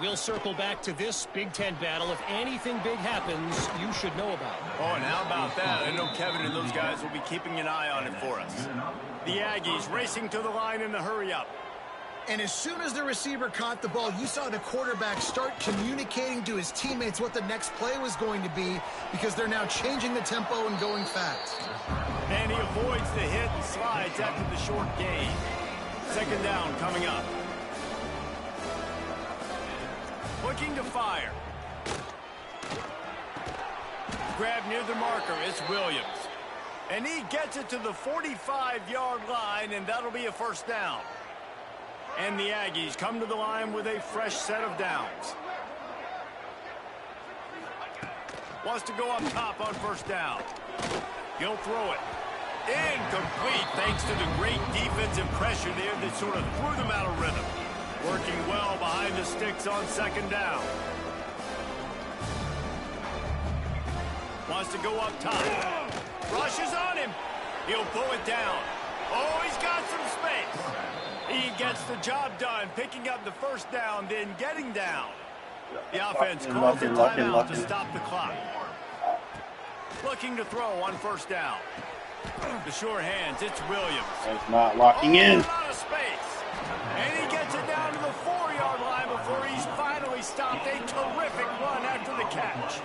[SPEAKER 7] We'll circle back to this Big Ten battle. If anything big happens, you should know about it.
[SPEAKER 1] Oh, and how about that? I know Kevin and those guys will be keeping an eye on it for us. The Aggies racing to the line in the hurry-up.
[SPEAKER 4] And as soon as the receiver caught the ball, you saw the quarterback start communicating to his teammates what the next play was going to be, because they're now changing the tempo and going fast.
[SPEAKER 1] And he avoids the hit and slides after the short gain. Second down coming up. Looking to fire. Grab near the marker. It's Williams. And he gets it to the 45-yard line, and that'll be a first down. And the Aggies come to the line with a fresh set of downs. Wants to go up top on first down. He'll throw it. Incomplete, thanks to the great defensive pressure there that sort of threw them out of rhythm. Working well behind the sticks on second down. Wants to go up top. Rushes on him. He'll pull it down. Oh, he's got some space. He gets the job done, picking up the first down, then getting down. The offense calls a timeout to stop the clock. Looking to throw on first down. The sure hands, it's Williams.
[SPEAKER 3] That's not locking in.
[SPEAKER 1] A lot of space. And he gets it down to the 4-yard line before he's finally stopped. A terrific run after the catch.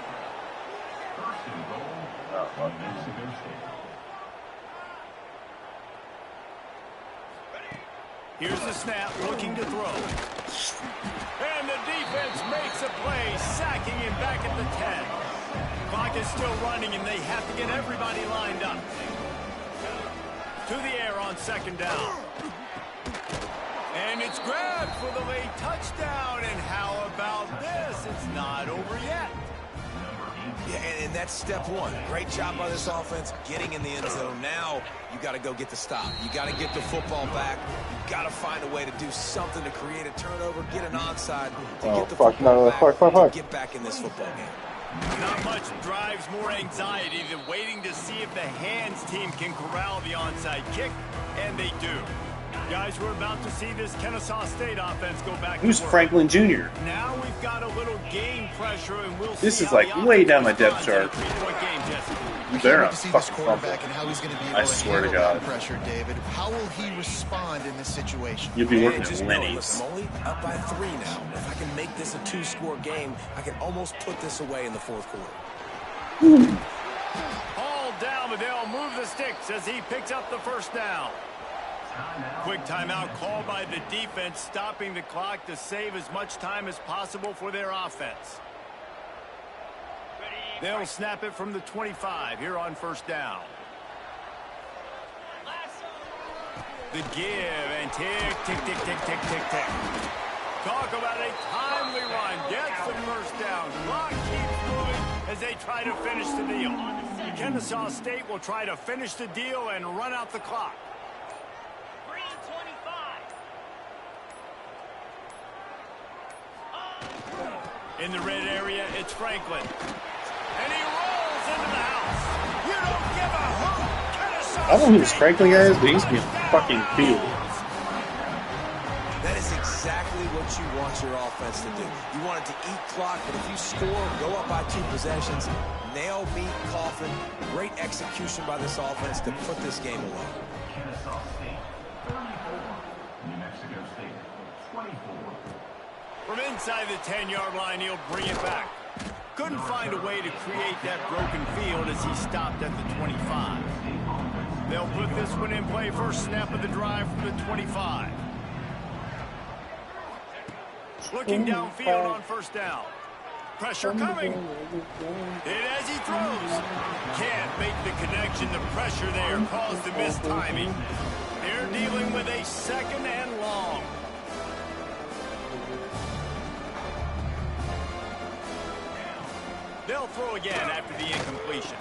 [SPEAKER 1] Here's the snap, looking to throw. And the defense makes a play, sacking him back at the 10. Clock is still running, and they have to get everybody lined up. To the air on second down. And it's grabbed for the late touchdown. And how about this? It's not over yet.
[SPEAKER 6] Yeah, and that's step one. Great job by this offense getting in the end zone. Now you got to go get the stop. You got to get the football back. You got to find a way to do something to create a turnover, get an onside, to get the football back, to get back in this football game.
[SPEAKER 1] Not much drives more anxiety than waiting to see if the hands team can corral the onside kick, and they do. Guys, we're about to see this Kennesaw State offense go back.
[SPEAKER 3] Who's Franklin Jr.?
[SPEAKER 1] Now we've got a little game pressure, and we'll see.
[SPEAKER 3] This is like way down my depth chart. You better not fucking
[SPEAKER 4] quarterback and how he's going to be able
[SPEAKER 3] I swear to God.
[SPEAKER 4] Pressure, David. How will he respond in this situation?
[SPEAKER 3] You'll be working at Lenny's.
[SPEAKER 6] I'm only up by 3 now. If I can make this a 2-score game, I can almost put this away in the fourth quarter.
[SPEAKER 1] All down, but they'll move the sticks as he picks up the first down. Quick timeout called by the defense, stopping the clock to save as much time as possible for their offense. They'll snap it from the 25 here on first down. The give and tick, tick, tick, tick, tick, tick, tick. Talk about a timely run. Gets the first down. Clock keeps moving as they try to finish the deal. Kennesaw State will try to finish the deal and run out the clock. In the red area, it's Franklin. And he rolls into the house. You don't give a hoot. Kennesaw
[SPEAKER 3] I don't know who this Franklin guy is, but he's getting fucking killed.
[SPEAKER 6] That is exactly what you want your offense to do. You want it to eat clock, but if you score, go up by 2 possessions, nail, beat, coffin. Great execution by this offense to put this game away.
[SPEAKER 8] Kennesaw State, 34. New Mexico State, 24.
[SPEAKER 1] From inside the 10-yard line, he'll bring it back. Couldn't find a way to create that broken field as he stopped at the 25. They'll put this one in play first snap of the drive from the 25. Looking downfield on first down. Pressure coming. And as he throws, can't make the connection. The pressure there caused the missed timing. They're dealing with a second and long. They'll throw again after the incompletion.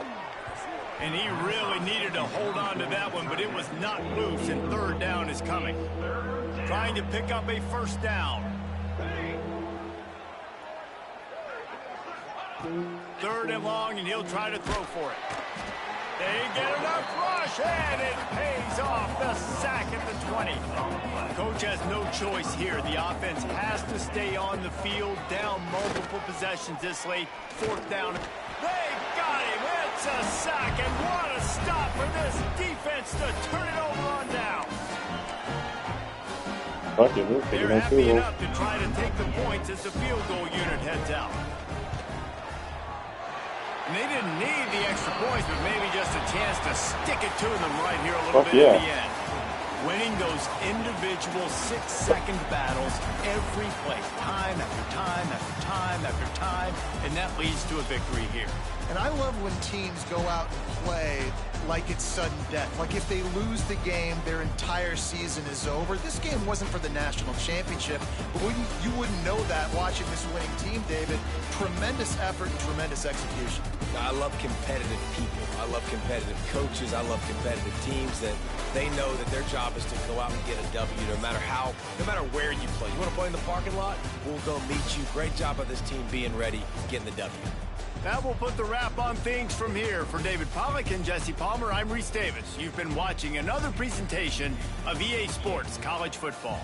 [SPEAKER 1] And he really needed to hold on to that one, but it was not loose, and third down is coming. Trying to pick up a first down. Third and long, and he'll try to throw for it. They get enough rush, and it pays off. The sack at the 20. Coach has no choice here. The offense has to stay on the field, down multiple possessions this late. 4th down. They got him. It's a sack, and what a stop for this defense to turn it over on down.
[SPEAKER 3] Fuck it, we're picking
[SPEAKER 1] They're
[SPEAKER 3] up
[SPEAKER 1] happy
[SPEAKER 3] field goal.
[SPEAKER 1] enough to try to take the points as the field goal unit heads out. And they didn't need the extra points, but maybe just a chance to stick it to them right here a little
[SPEAKER 3] Fuck
[SPEAKER 1] bit
[SPEAKER 3] yeah.
[SPEAKER 1] at the end. Winning those individual 6-second battles every play, time after time after time after time, and that leads to a victory here.
[SPEAKER 4] And I love when teams go out and play like it's sudden death. Like if they lose the game, their entire season is over. This game wasn't for the national championship, but you wouldn't know that watching this winning team, David. Tremendous effort and tremendous execution.
[SPEAKER 6] I love competitive people. I love competitive coaches. I love competitive teams that they know that their job is to go out and get a W no matter where you play. You want to play in the parking lot? We'll go meet you. Great job of this team being ready, getting the W.
[SPEAKER 1] That will put the wrap on things from here. For David Pollack and Jesse Palmer, I'm Reese Davis. You've been watching another presentation of EA Sports College Football.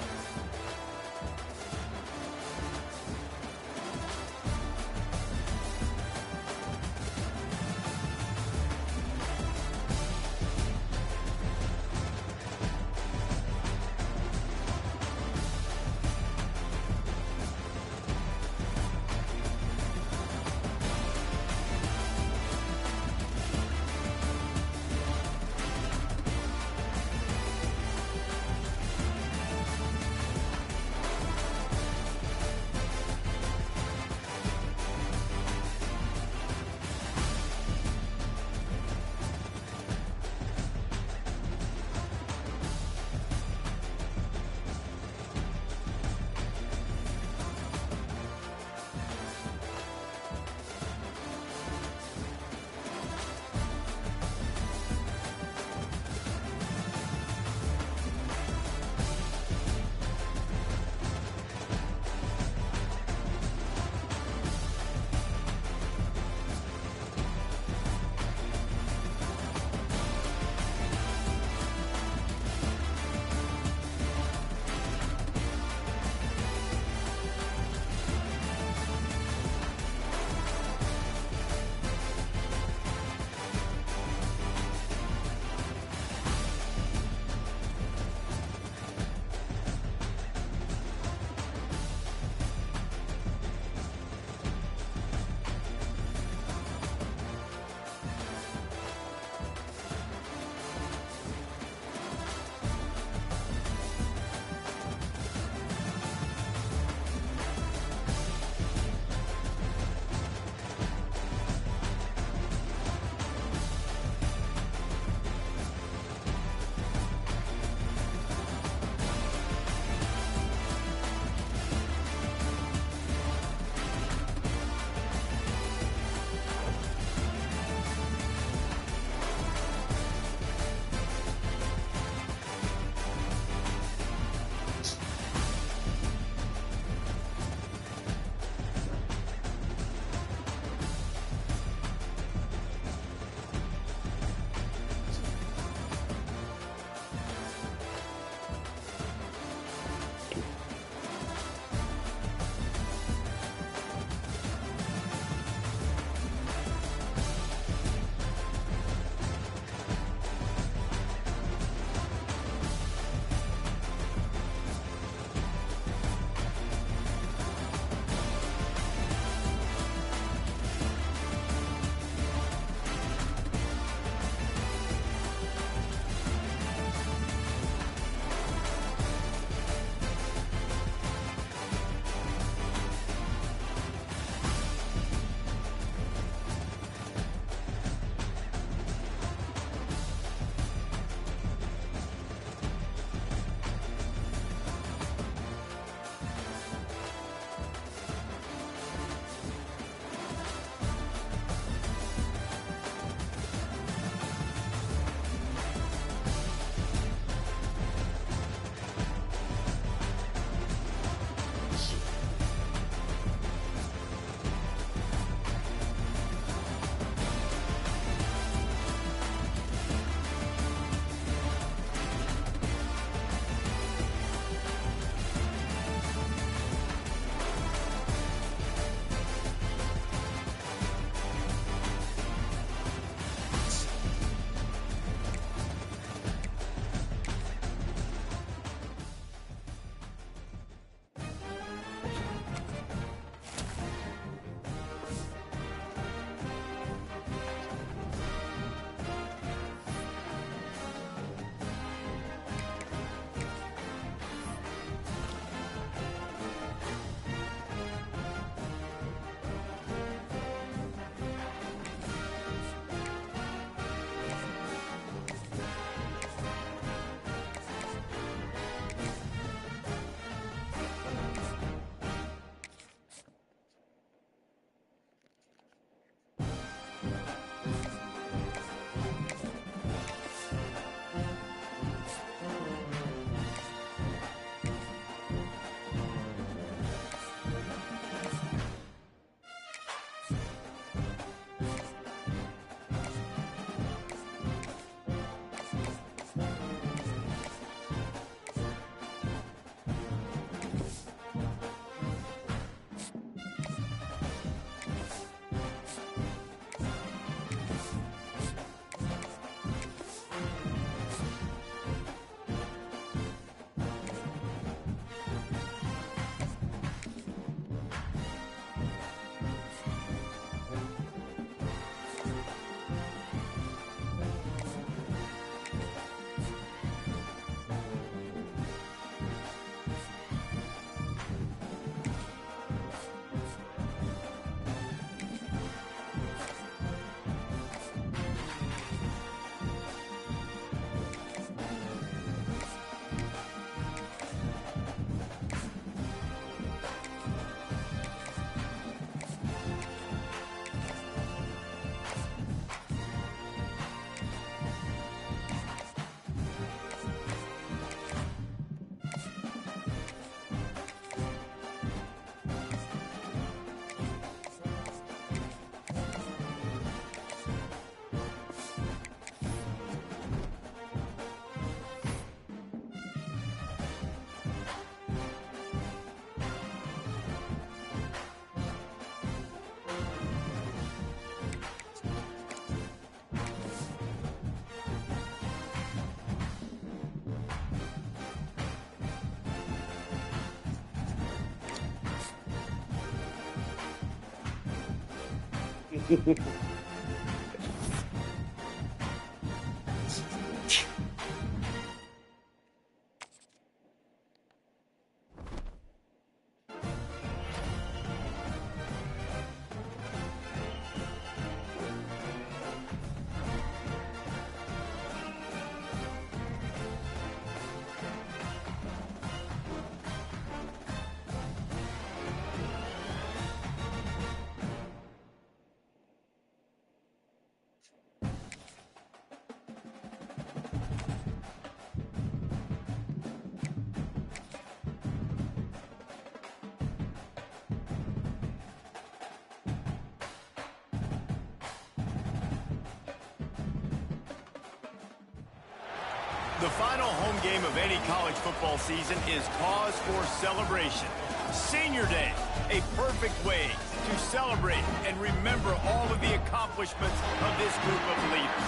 [SPEAKER 1] The final home game of any college football season is cause for celebration. Senior Day, a perfect way to celebrate and remember all of the accomplishments of this group of leaders.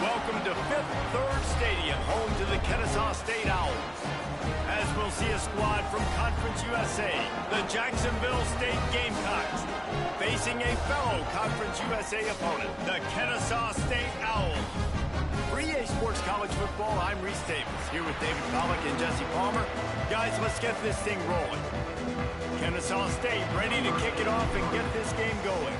[SPEAKER 1] Welcome to Fifth Third Stadium, home to the Kennesaw State Owls. As we'll see a squad from Conference USA, the Jacksonville State Gamecocks, facing a fellow Conference USA opponent, the Kennesaw State Owls. For EA Sports College Football, I'm Reese Davis, here with David Pollack and Jesse Palmer. Guys, let's get this thing rolling. Kennesaw State ready to kick it off and get this game going.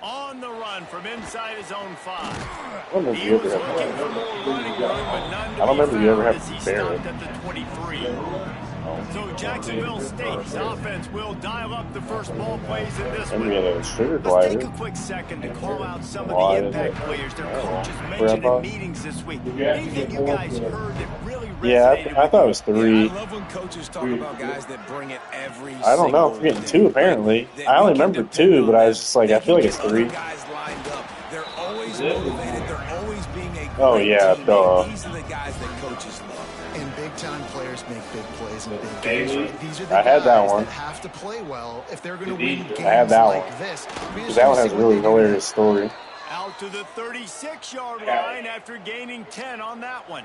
[SPEAKER 1] On the run from inside his own 5. He was looking for more running room, but none to be found as he stopped at the 23. So Jacksonville State's offense will dial up the first ball plays in this one. Let's take a quick second to call out some of the impact players their coaches mentioned in meetings this week. Anything you guys heard that really resonated?
[SPEAKER 3] Yeah, I thought it was 3.
[SPEAKER 6] Yeah, I love when coaches talk about guys that bring it every
[SPEAKER 3] I don't know. I'm getting 2 apparently. I only remember 2, but I was just like, I feel like it's 3.
[SPEAKER 6] Guys lined up. They're always motivated. They're always being a great
[SPEAKER 3] Oh yeah,
[SPEAKER 6] teammate. These are the guys that coaches love.
[SPEAKER 4] And big-time players make big plays in big games. These are the
[SPEAKER 3] I had that
[SPEAKER 4] guys
[SPEAKER 3] one.
[SPEAKER 4] that have to play well if they're going to win games
[SPEAKER 3] I had that
[SPEAKER 4] like
[SPEAKER 3] one.
[SPEAKER 4] this.
[SPEAKER 3] That one has a really hilarious story.
[SPEAKER 1] Out to the 36-yard line after gaining 10 on that one.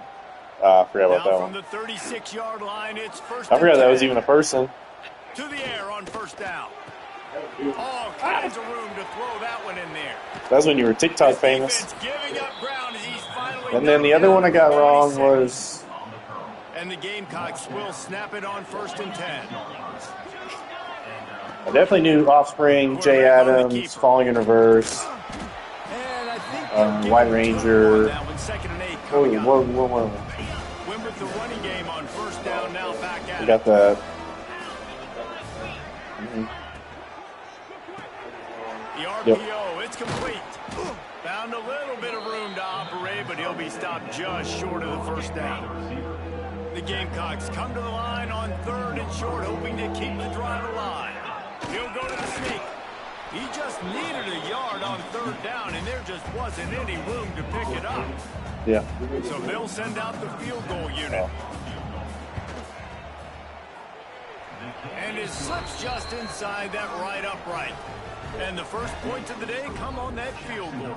[SPEAKER 3] I forgot about
[SPEAKER 1] Now
[SPEAKER 3] that
[SPEAKER 1] from
[SPEAKER 3] one.
[SPEAKER 1] the 36-yard line, it's first
[SPEAKER 3] I forgot
[SPEAKER 1] and
[SPEAKER 3] that was
[SPEAKER 1] 10.
[SPEAKER 3] even a person.
[SPEAKER 1] To the air on first down. All kinds of room to throw that one in there.
[SPEAKER 3] That's when you were TikTok famous.
[SPEAKER 1] Defense giving up ground as he's finally
[SPEAKER 3] And then the other one I got wrong was...
[SPEAKER 1] And the Gamecocks will snap it on first and 10.
[SPEAKER 3] I definitely knew Offspring, Jay Adams, Falling in Reverse,
[SPEAKER 1] And I think
[SPEAKER 3] White Ranger.
[SPEAKER 1] that one, second and 8
[SPEAKER 3] What
[SPEAKER 1] coming up.
[SPEAKER 3] we
[SPEAKER 1] Win with the running game on first down, now back at it.
[SPEAKER 3] got that.
[SPEAKER 1] The RPO, it's complete. Found a little bit of room to operate, but he'll be stopped just short of the first down. The Gamecocks come to the line on third and short, hoping to keep the drive alive. He'll go to the sneak. He just needed a yard on third down, and there just wasn't any room to pick it up.
[SPEAKER 3] Yeah.
[SPEAKER 1] So they'll send out the field goal unit. And it slips just inside that right upright. And the first points of the day come on that field goal.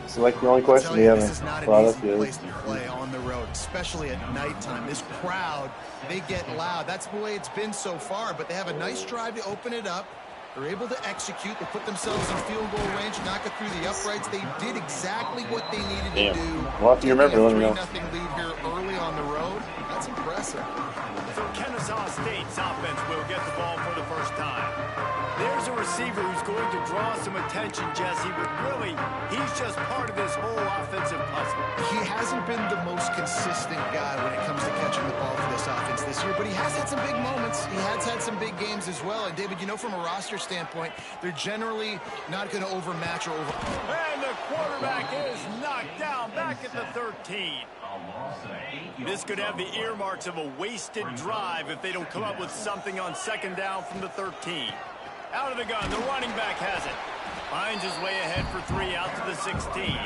[SPEAKER 3] So like the only question we haven't
[SPEAKER 4] This is not
[SPEAKER 3] brought
[SPEAKER 4] an
[SPEAKER 3] up
[SPEAKER 4] easy
[SPEAKER 3] yet.
[SPEAKER 4] place to play on the road, especially at nighttime. This crowd, they get loud. That's the way it's been so far, but they have a nice drive to open it up. They're able to execute. They put themselves in field goal range, knock it through the uprights. They did exactly what they needed to do.
[SPEAKER 3] Well, if you remember, let me know.
[SPEAKER 4] 3-0 lead here early on the road. That's impressive.
[SPEAKER 1] So Kennesaw State's offense will get the ball for the first time. There's a receiver who's going to draw some attention, Jesse, but really, he's just part of this whole offensive puzzle.
[SPEAKER 4] He hasn't been the most consistent guy when it comes to catching the ball for this offense this year, but he has had some big moments. He has had some big games as well. And, David, you know, from a roster standpoint, they're generally not going to overmatch or over...
[SPEAKER 1] And the quarterback is knocked down back at the 13. This could have the earmarks of a wasted drive if they don't come up with something on second down from the 13. Out of the gun, the running back has it. Finds his way ahead for 3 out to the 16.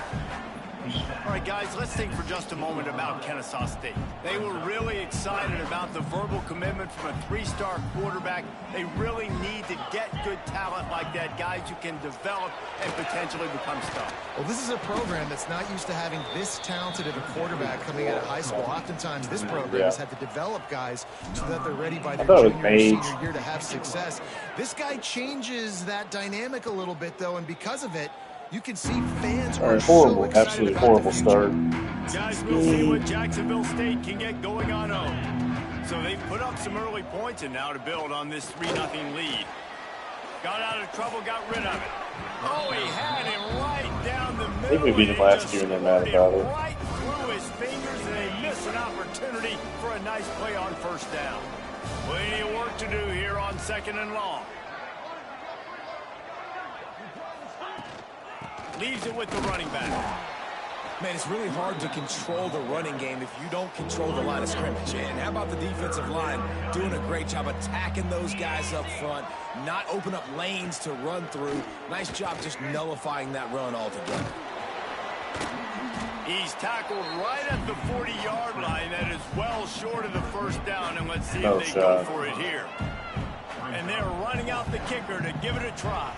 [SPEAKER 1] All right, guys, let's think for just a moment about Kennesaw State. They were really excited about the verbal commitment from a three-star quarterback. They really need to get good talent like that, guys who can develop and potentially become stars.
[SPEAKER 4] Well, this is a program that's not used to having this talented of a quarterback coming out of high school. Oftentimes, this program has had to develop guys so that they're ready by their junior or senior year to have success. This guy changes that dynamic a little bit, though, and because of it, you can see fans are
[SPEAKER 3] horrible,
[SPEAKER 4] so excited
[SPEAKER 3] absolutely
[SPEAKER 4] about
[SPEAKER 3] horrible
[SPEAKER 4] the future.
[SPEAKER 3] start.
[SPEAKER 1] Guys, we'll see what Jacksonville State can get going on home. So they put up some early points, and now to build on this 3-0 lead. Got out of trouble, got rid of it. Oh, he had it right down the middle.
[SPEAKER 3] I think we beat him last year and they're mad about it.
[SPEAKER 1] Right through his fingers, and they miss an opportunity for a nice play on first down. Plenty of work to do here on 2nd and long. Leaves it with the running back.
[SPEAKER 6] Man, it's really hard to control the running game if you don't control the line of scrimmage. And how about the defensive line doing a great job attacking those guys up front, not open up lanes to run through. Nice job just nullifying that run altogether.
[SPEAKER 1] He's tackled right at the 40-yard line. That is well short of the first down, and let's see if they go for it here. And they're running out the kicker to give it a try.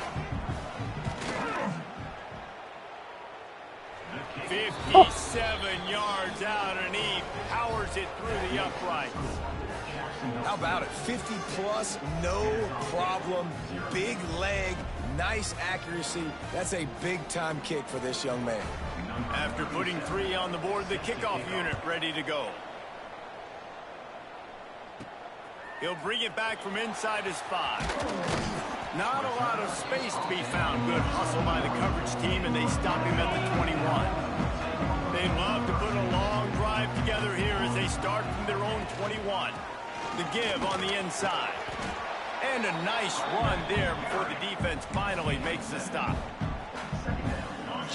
[SPEAKER 1] 57 yards out, and he powers it through the uprights.
[SPEAKER 6] How about it? 50-plus, no problem. Big leg, nice accuracy. That's a big-time kick for this young man.
[SPEAKER 1] After putting 3 on the board, the kickoff unit ready to go. He'll bring it back from inside his 5. Not a lot of space to be found. Good hustle by the coverage team, and they stop him at the 21. They'd love to put a long drive together here as they start from their own 21. The give on the inside. And a nice run there before the defense finally makes the stop.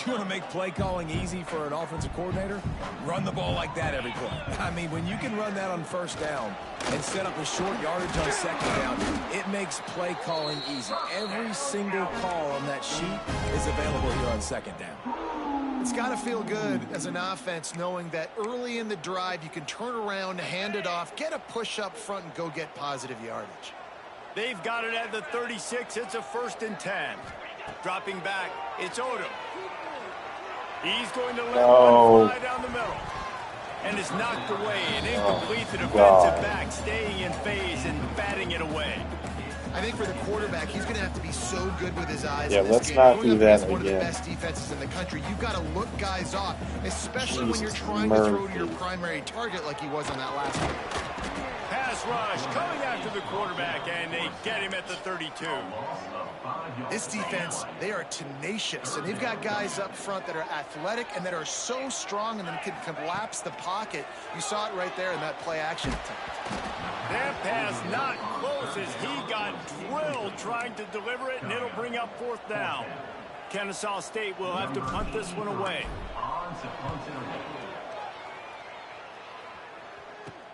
[SPEAKER 6] You want to make play calling easy for an offensive coordinator? Run the ball like that every play. I mean, when you can run that on first down and set up a short yardage on second down, it makes play calling easy. Every single call on that sheet is available here on second down.
[SPEAKER 4] It's got to feel good as an offense knowing that early in the drive you can turn around, hand it off, get a push up front, and go get positive yardage.
[SPEAKER 1] They've got it at the 36. It's a 1st and 10. Dropping back, it's Odom. He's going to let one fly down the middle. And it's knocked away and incomplete. The defensive back staying in phase and batting it away.
[SPEAKER 4] I think for the quarterback, he's going to have to be so good with his eyes.
[SPEAKER 3] Yeah,
[SPEAKER 4] in this
[SPEAKER 3] let's
[SPEAKER 4] game.
[SPEAKER 3] not do that
[SPEAKER 4] again. One of the
[SPEAKER 3] again.
[SPEAKER 4] best defenses in the country. You've got to look guys off, especially when you're trying to throw to your primary target like he was on that last one.
[SPEAKER 1] Pass rush coming after the quarterback, and they get him at the 32.
[SPEAKER 4] This defense, they are tenacious, and they've got guys up front that are athletic and that are so strong and then can collapse the pocket. You saw it right there in that play action attempt.
[SPEAKER 1] That pass not close as he got drilled trying to deliver it, and it'll bring up 4th down. Kennesaw State will have to punt this one away.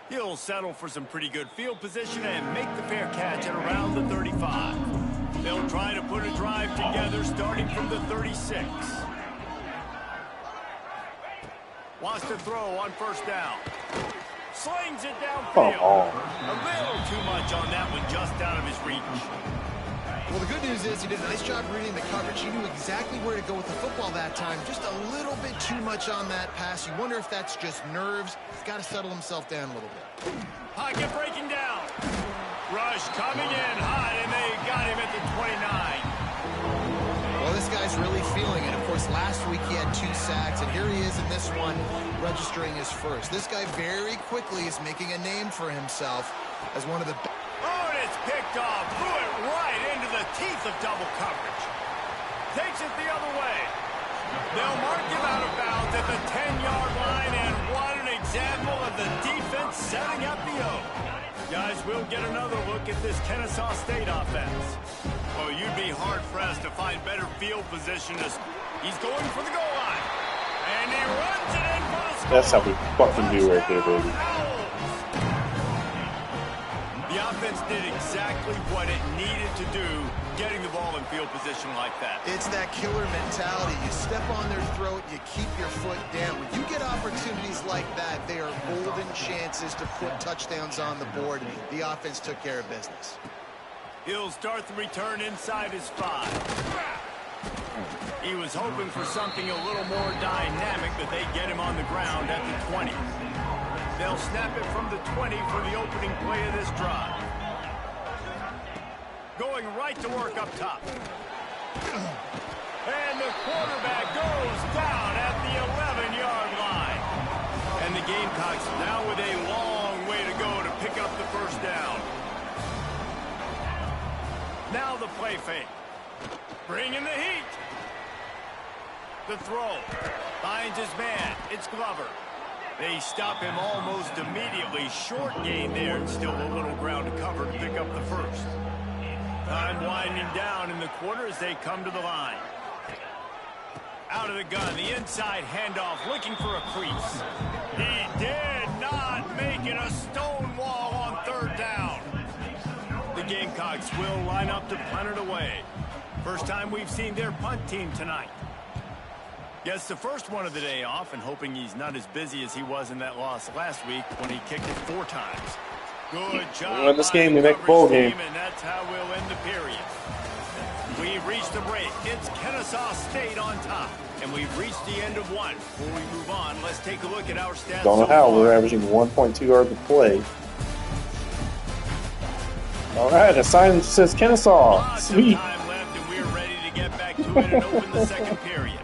[SPEAKER 1] He'll settle for some pretty good field position and make the fair catch at around the 35. They'll try to put a drive together starting from the 36. Wants to throw on first down. Slings it downfield. A little too much on that one, just out of his reach.
[SPEAKER 4] Well, the good news is he did a nice job reading the coverage. He knew exactly where to go with the football that time. Just a little bit too much on that pass. You wonder if that's just nerves. He's got to settle himself down a little bit.
[SPEAKER 1] Pocket breaking down. Rush coming in hot, and they got him at the 29.
[SPEAKER 4] Well, this guy's really feeling it. Of course, last week he had 2 sacks, and here he is in this one registering his first. This guy very quickly is making a name for himself as one of the best.
[SPEAKER 1] Oh, and it's picked off. Threw it right into the teeth of double coverage. Takes it the other way. They'll mark him out of bounds at the 10-yard line, and what an example of the defense setting up the O. Guys, we'll get another look at this Kennesaw State offense. Well, you'd be hard-pressed to find better field position. He's going for the goal line. And he runs it in for the score.
[SPEAKER 3] That's how we fucking do right there, baby.
[SPEAKER 1] The offense did exactly what it needed to do, getting the ball in field position like that.
[SPEAKER 4] It's that killer mentality. You step on their throat, you keep your foot down. When you get opportunities like that, they are golden chances to put touchdowns on the board. The offense took care of business.
[SPEAKER 1] He'll start the return inside his 5. He was hoping for something a little more dynamic, but they get him on the ground at the 20. They'll snap it from the 20 for the opening play of this drive. Going right to work up top. And the quarterback goes down at the 11-yard line. And the Gamecocks now with a long way to go to pick up the first down. Now the play fake. Bring in the heat. The throw. Finds his man. It's Glover. They stop him almost immediately. Short gain there and still a little ground to cover to pick up the first. Time winding down in the quarter as they come to the line. Out of the gun. The inside handoff looking for a crease. He did not make it a stone wall on third down. The Gamecocks will line up to punt it away. First time we've seen their punt team tonight. Gets the first one of the day off and hoping he's not as busy as he was in that loss last week when he kicked it 4 times. Good job.
[SPEAKER 3] We win this game, we make a bowl game.
[SPEAKER 1] And that's how we'll end the period. We've reached the break. It's Kennesaw State on top. And we've reached the end of one. Before we move on, let's take a look at our stats.
[SPEAKER 3] Don't know how. We're averaging 1.2 yards a play. All right, a sign says Kennesaw. Sweet.
[SPEAKER 1] Time left, and we're ready to get back to it and open the second period.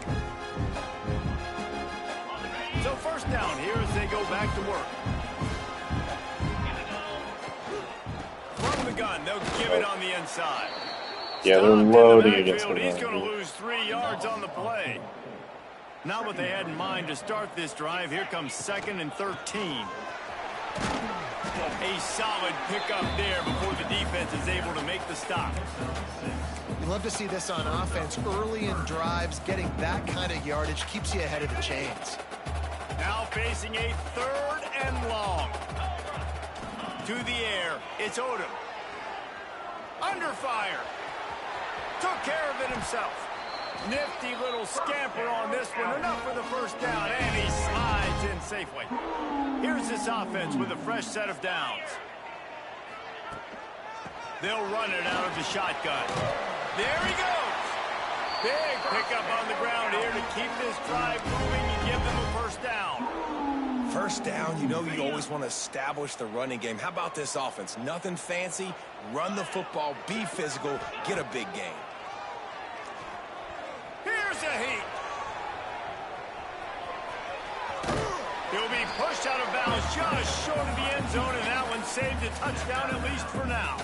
[SPEAKER 1] So first down here as they go back to work. From the gun, they'll give it on the inside.
[SPEAKER 3] Yeah, they're loading against the
[SPEAKER 1] He's
[SPEAKER 3] run.
[SPEAKER 1] going to lose 3 yards on the play. Not what they had in mind to start this drive. Here comes 2nd and 13. A solid pickup there before the defense is able to make the stop.
[SPEAKER 4] You love to see this on offense. Early in drives, getting that kind of yardage keeps you ahead of the chains.
[SPEAKER 1] Now facing a 3rd and long. To the air, it's Odom. Under fire. Took care of it himself. Nifty little scamper on this one. Enough for the first down, and he slides in safely. Here's this offense with a fresh set of downs. They'll run it out of the shotgun. There he goes. Big pickup on the ground here to keep this drive moving and give them a first down.
[SPEAKER 6] First down, you know you always want to establish the running game. How about this offense? Nothing fancy. Run the football, be physical, get a big gain.
[SPEAKER 1] Here's a heat. He'll be pushed out of bounds just short of the end zone, and that one saved a touchdown at least for now.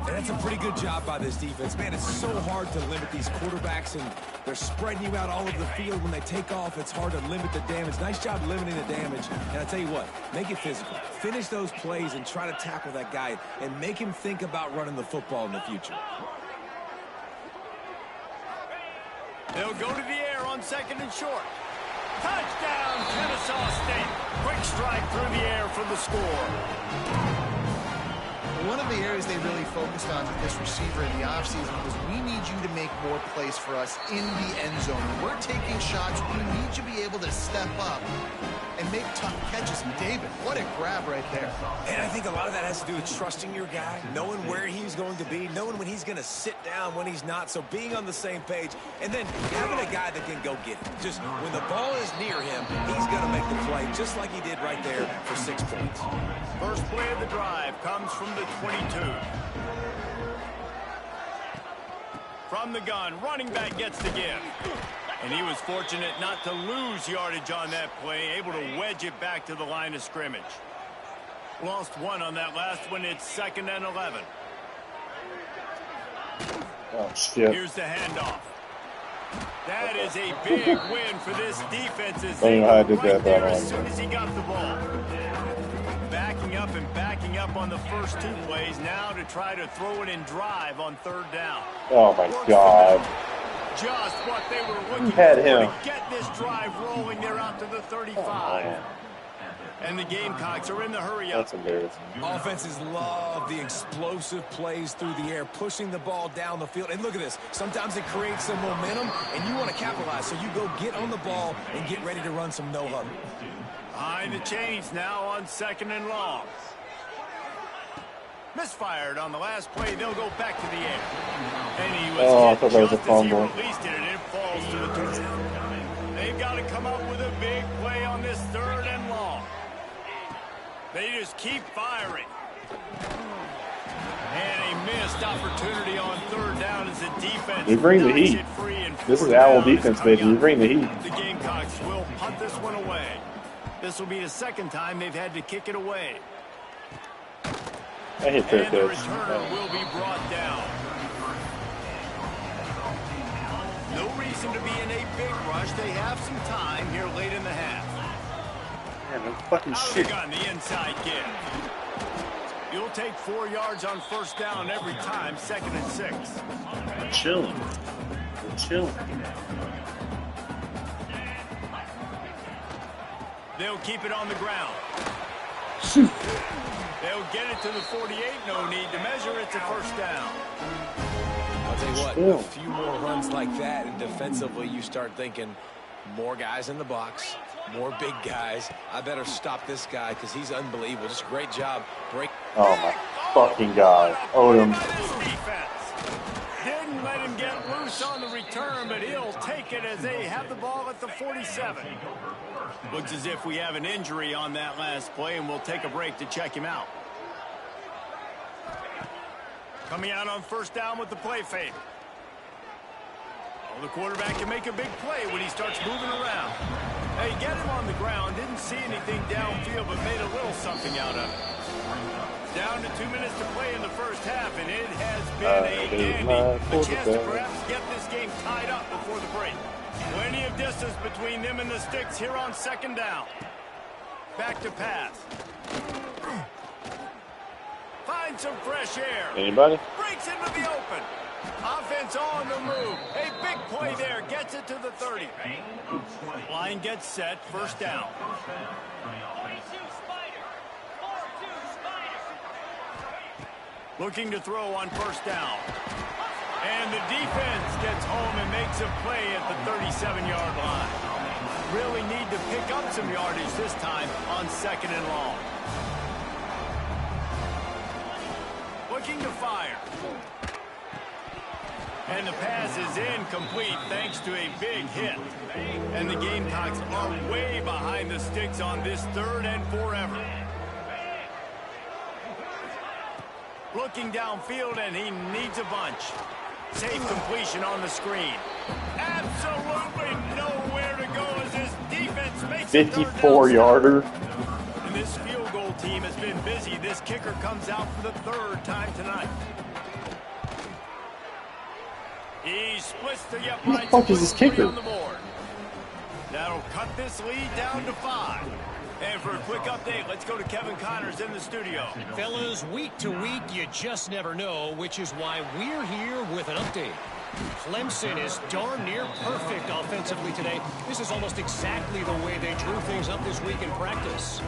[SPEAKER 6] And that's a pretty good job by this defense. Man, it's so hard to limit these quarterbacks, and they're spreading you out all over the field. When they take off, it's hard to limit the damage. Nice job limiting the damage. And I tell you what, make it physical. Finish those plays and try to tackle that guy and make him think about running the football in the future.
[SPEAKER 1] They'll go to the air on 2nd and short. Touchdown, Kennesaw State. Quick strike through the air for the score.
[SPEAKER 4] One of the areas they really focused on with this receiver in the offseason was we need you to make more plays for us in the end zone. When we're taking shots, we need you to be able to step up and make tough catches. David, what a grab right there.
[SPEAKER 6] And I think a lot of that has to do with trusting your guy, knowing where he's going to be, knowing when he's going to sit down, when he's not, so being on the same page, and then having a guy that can go get it. Just when the ball is near him, he's going to make the play, just like he did right there for 6 points.
[SPEAKER 1] First play of the drive comes from the 22. From the gun, running back gets the give. And he was fortunate not to lose yardage on that play, able to wedge it back to the line of scrimmage. Lost 1 on that last one. It's 2nd and 11.
[SPEAKER 3] Oh, shit.
[SPEAKER 1] Here's the handoff. That is a big win for this defense as
[SPEAKER 3] I don't
[SPEAKER 1] they
[SPEAKER 3] know how I
[SPEAKER 1] were
[SPEAKER 3] did
[SPEAKER 1] right
[SPEAKER 3] that
[SPEAKER 1] there
[SPEAKER 3] that
[SPEAKER 1] as
[SPEAKER 3] long.
[SPEAKER 1] soon as he got the ball. Backing up on the first 2 plays now to try to throw it in drive on 3rd down.
[SPEAKER 3] Oh, my God.
[SPEAKER 1] Just what they were looking
[SPEAKER 3] Had
[SPEAKER 1] for
[SPEAKER 3] him.
[SPEAKER 1] to get this drive rolling. They're out to the 35.
[SPEAKER 3] Oh, man.
[SPEAKER 1] And the Gamecocks are in the hurry up.
[SPEAKER 3] That's embarrassing.
[SPEAKER 6] Offenses love the explosive plays through the air, pushing the ball down the field. And look at this. Sometimes it creates some momentum, and you want to capitalize. So you go get on the ball and get ready to run some no-huddle.
[SPEAKER 1] Behind the chains now on 2nd and long. Misfired on the last play. They'll go back to the air. And he was hit just as he released it, and it falls to the turf. They've got to come up with a big play on this 3rd and long. They just keep firing. And a missed opportunity on 3rd down as the defense.
[SPEAKER 3] We bring the heat. This is Owl defense, baby. We bring the heat.
[SPEAKER 1] The Gamecocks will punt this one away. This will be the 2nd time they've had to kick it away.
[SPEAKER 3] I hit fair
[SPEAKER 1] And the
[SPEAKER 3] catch.
[SPEAKER 1] returner will be brought down. No reason to be in a big rush. They have some time here late in the half.
[SPEAKER 3] Man, no fucking
[SPEAKER 1] Out of
[SPEAKER 3] shit.
[SPEAKER 1] the gun, the inside give. You'll take 4 yards on 1st down every time, 2nd and 6.
[SPEAKER 3] We're chilling. We're chilling.
[SPEAKER 1] They'll keep it on the ground. They'll get it to the 48. No need to measure. It's a 1st down.
[SPEAKER 6] I'll tell you what, a few more runs like that, and defensively you start thinking more guys in the box, more big guys. I better stop this guy because he's unbelievable. Just great job.
[SPEAKER 3] Oh, my fucking God. Odom.
[SPEAKER 1] Didn't let him get loose on the return, but he'll take it as they have the ball at the 47. Looks as if we have an injury on that last play, and we'll take a break to check him out. Coming out on 1st down with the play fake. Well, the quarterback can make a big play when he starts moving around. They get him on the ground, didn't see anything downfield, but made a little something out of it. Down to 2 minutes to play in the 1st half, and it has been a dandy. A chance to perhaps get this game tied up before the break. Plenty of distance between them and the sticks here on 2nd down. Back to pass. Finds some fresh air.
[SPEAKER 3] Anybody?
[SPEAKER 1] Breaks into the open. Offense on the move. A big play there. Gets it to the 30. Line gets set. 1st down. Looking to throw on 1st down. And the defense gets home and makes a play at the 37-yard line. Really need to pick up some yardage this time on 2nd and long. Looking to fire. And the pass is incomplete thanks to a big hit. And the Gamecocks are way behind the sticks on this 3rd and forever. Looking downfield, and he needs a bunch. Safe completion on the screen. Absolutely nowhere to go as this defense makes a
[SPEAKER 3] 54-yarder.
[SPEAKER 1] And this field goal team has been busy. This kicker comes out for the 3rd time tonight. He splits the uprights.
[SPEAKER 3] Who the fuck is this kicker?
[SPEAKER 1] On the board. That'll cut this lead down to 5. And for a quick update, let's go to Kevin Connors in the studio.
[SPEAKER 7] Fellas, week to week, you just never know, which is why we're here with an update. Clemson is darn near perfect offensively today. This is almost exactly the way they drew things up this week in practice.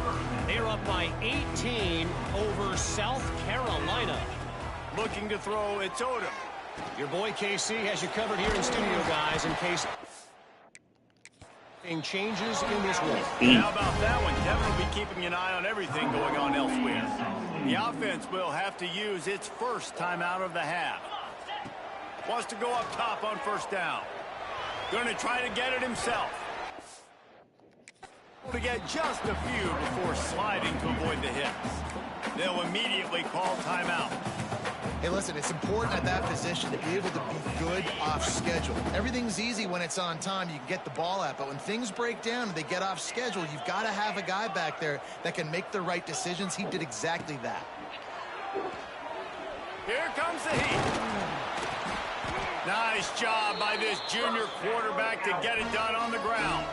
[SPEAKER 7] They're up by 18 over South Carolina.
[SPEAKER 1] Looking to throw, it's Odom.
[SPEAKER 7] Your boy KC has you covered here in studio, guys, in case changes in this one.
[SPEAKER 1] How about that one? Kevin will be keeping an eye on everything going on elsewhere. The offense will have to use its 1st timeout of the half. Wants to go up top on 1st down. Going to try to get it himself. To get just a few before sliding to avoid the hits. They'll immediately call timeout.
[SPEAKER 4] Hey, listen, it's important at that position to be able to be good off schedule. Everything's easy when it's on time. You can get the ball out. But when things break down and they get off schedule, you've got to have a guy back there that can make the right decisions. He did exactly that.
[SPEAKER 1] Here comes the heat. Nice job by this junior quarterback to get it done on the ground.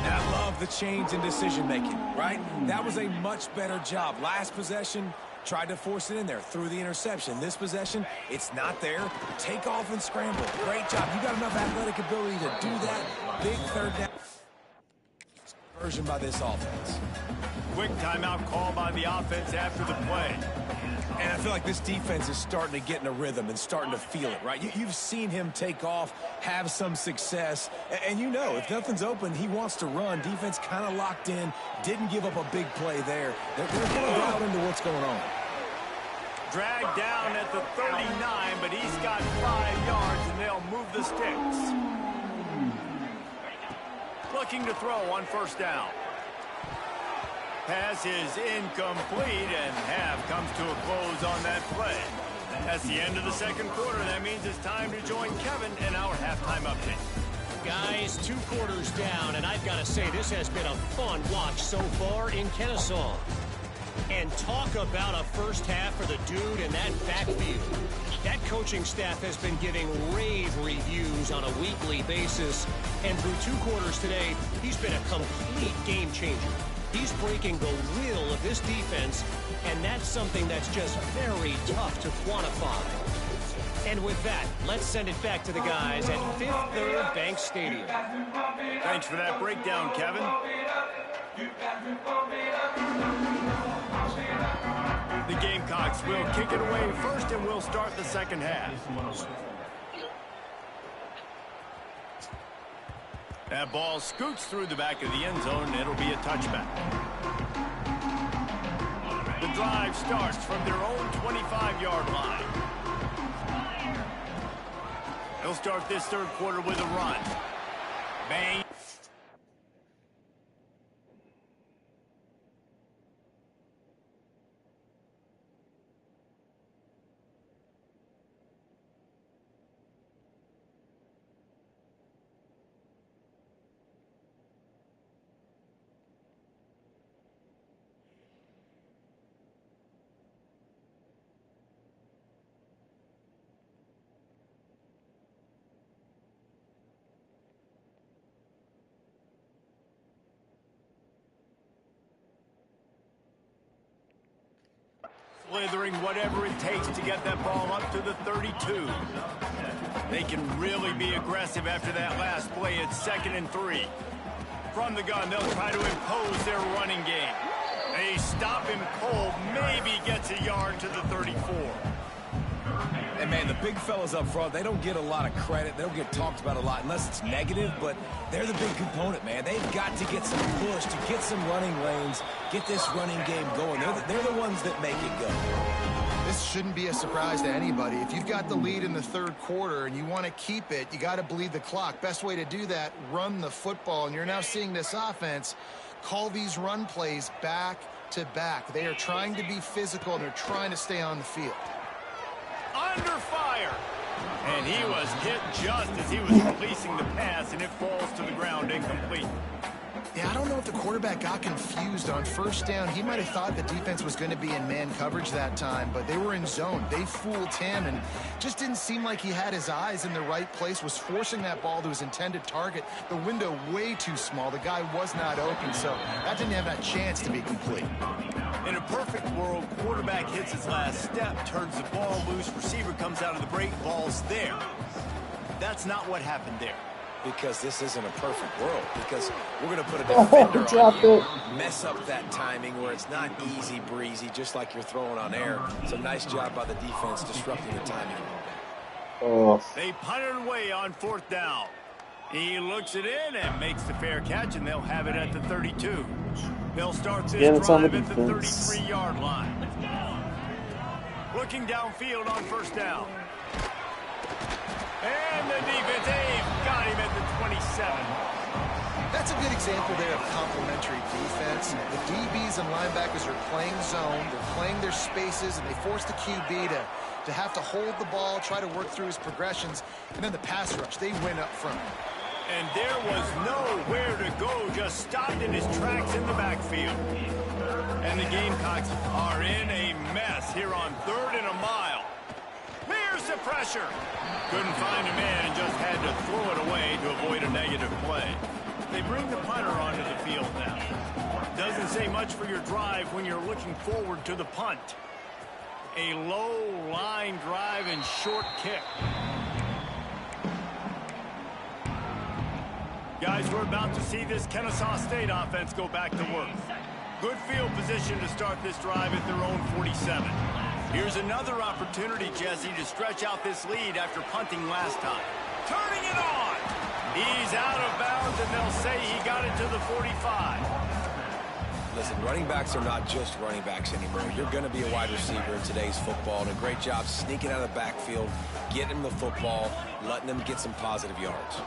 [SPEAKER 6] And I love the change in decision-making, right? That was a much better job. Last possession, tried to force it in there, threw the interception. This possession, it's not there. Take off and scramble. Great job. You got enough athletic ability to do that. Big 3rd down.
[SPEAKER 2] conversion by this offense.
[SPEAKER 1] Quick timeout call by the offense after the play.
[SPEAKER 2] And I feel like this defense is starting to get in a rhythm and starting to feel it, right? You've seen him take off, have some success, and you know if nothing's open, he wants to run. Defense kind of locked in, didn't give up a big play there. They're going to go out into what's going on.
[SPEAKER 1] Dragged down at the 39, but he's got 5 yards, and they'll move the sticks. Looking to throw on first down. Pass is incomplete, and half comes to a close on that play. That's the end of the second quarter. That means it's time to join Kevin in our halftime update.
[SPEAKER 7] Guys, 2 quarters down, and I've got to say this has been a fun watch so far in Kennesaw. And talk about a first half for the dude in that backfield. That coaching staff has been giving rave reviews on a weekly basis. And through 2 quarters today, he's been a complete game changer. He's breaking the will of this defense, and that's something that's just very tough to quantify. And with that, let's send it back to the guys at Fifth Third Bank Stadium.
[SPEAKER 1] Thanks for that breakdown, Kevin. The Gamecocks will kick it away first, and we'll start the second half. That ball scoots through the back of the end zone, and it'll be a touchback. The drive starts from their own 25-yard line. They'll start this third quarter with a run. Bang. Slithering whatever it takes to get that ball up to the 32. They can really be aggressive after that last play. It's 2nd and 3. From the gun, they'll try to impose their running game. They stop him cold, maybe gets a yard to the 34.
[SPEAKER 2] And, man, the big fellas up front, they don't get a lot of credit. They don't get talked about a lot unless it's negative, but they're the big component, man. They've got to get some push, to get some running lanes, get this running game going. They're the ones that make it go.
[SPEAKER 4] This shouldn't be a surprise to anybody. If you've got the lead in the third quarter and you want to keep it, you got to bleed the clock. Best way to do that, run the football. And you're now seeing this offense call these run plays back to back. They are trying to be physical, and they're trying to stay on the field.
[SPEAKER 1] Under fire, and he was hit just as he was releasing the pass, and it falls to the ground incomplete.
[SPEAKER 4] Yeah, I don't know if the quarterback got confused on first down. He might have thought the defense was going to be in man coverage that time, but they were in zone. They fooled him, and just didn't seem like he had his eyes in the right place, was forcing that ball to his intended target. The window way too small. The guy was not open, so that didn't have that chance to be complete.
[SPEAKER 1] In a perfect world, quarterback hits his last step, turns the ball loose, receiver comes out of the break, ball's there. That's not what happened there.
[SPEAKER 6] Because this isn't a perfect world. Because we're going to put a defender on you, mess up that timing where it's not easy breezy, just like you're throwing on air. It's a nice job by the defense disrupting the timing a little bit.
[SPEAKER 1] They punt it away on 4th down. He looks it in and makes the fair catch, and they'll have it at the 32. They'll start this drive at the 33-yard line. Looking downfield on first down. And the defense, they've got him at the 27.
[SPEAKER 4] That's a good example there of complementary defense. The DBs and linebackers are playing zone. They're playing their spaces, and they force the QB to have to hold the ball, try to work through his progressions. And then the pass rush, they win up front.
[SPEAKER 1] And there was nowhere to go, just stopped in his tracks in the backfield. And the Gamecocks are in a mess here on 3rd and a mile. There's the pressure. Couldn't find a man and just had to throw it away to avoid a negative play. They bring the punter onto the field now. Doesn't say much for your drive when you're looking forward to the punt. A low line drive and short kick. Guys, we're about to see this Kennesaw State offense go back to work. Good field position to start this drive at their own 47. Here's another opportunity, Jesse, to stretch out this lead after punting last time. Turning it on! He's out of bounds, and they'll say he got it to the 45.
[SPEAKER 6] Listen, running backs are not just running backs anymore. You're going to be a wide receiver in today's football, and a great job sneaking out of the backfield, getting them the football, letting them get some positive yards.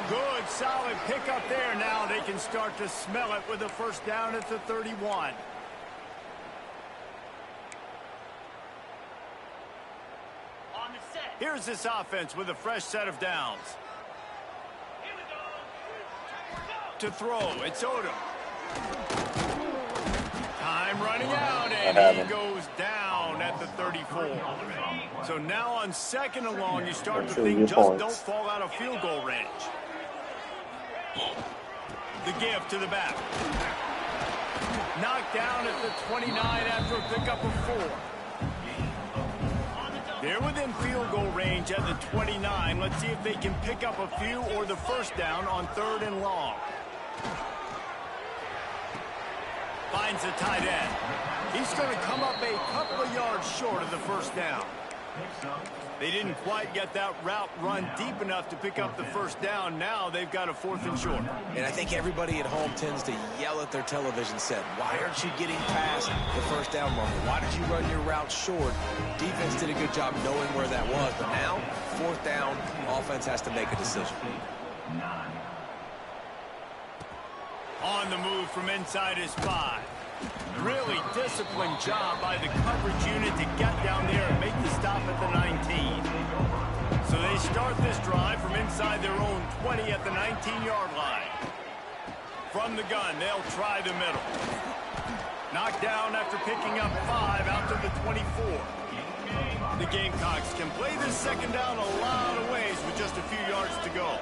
[SPEAKER 1] Good, solid pickup there. Now they can start to smell it with a first down at the 31. Here's this offense with a fresh set of downs. To throw, it's Odom. Time running out, and he goes down at the 34. So now on second and long, you start to think just don't fall out of field goal range. The give to the back. Knocked down at the 29 after a pickup of 4. They're within field goal range at the 29. Let's see if they can pick up a few or the first down on third and long. Finds the tight end. He's going to come up a couple of yards short of the first down. They didn't quite get that route run deep enough to pick up the first down. Now they've got a 4th and short.
[SPEAKER 6] And I think everybody at home tends to yell at their television set. Why aren't you getting past the first down marker? Why did you run your route short? Defense did a good job knowing where that was. But now, 4th down, offense has to make a decision.
[SPEAKER 1] On the move from inside his 5. Really disciplined job by the coverage unit to get down there and make the stop at the 19. So they start this drive from inside their own 20 at the 19-yard line. From the gun, they'll try the middle. Knocked down after picking up 5 out to the 24. The Gamecocks can play this second down a lot of ways with just a few yards to go.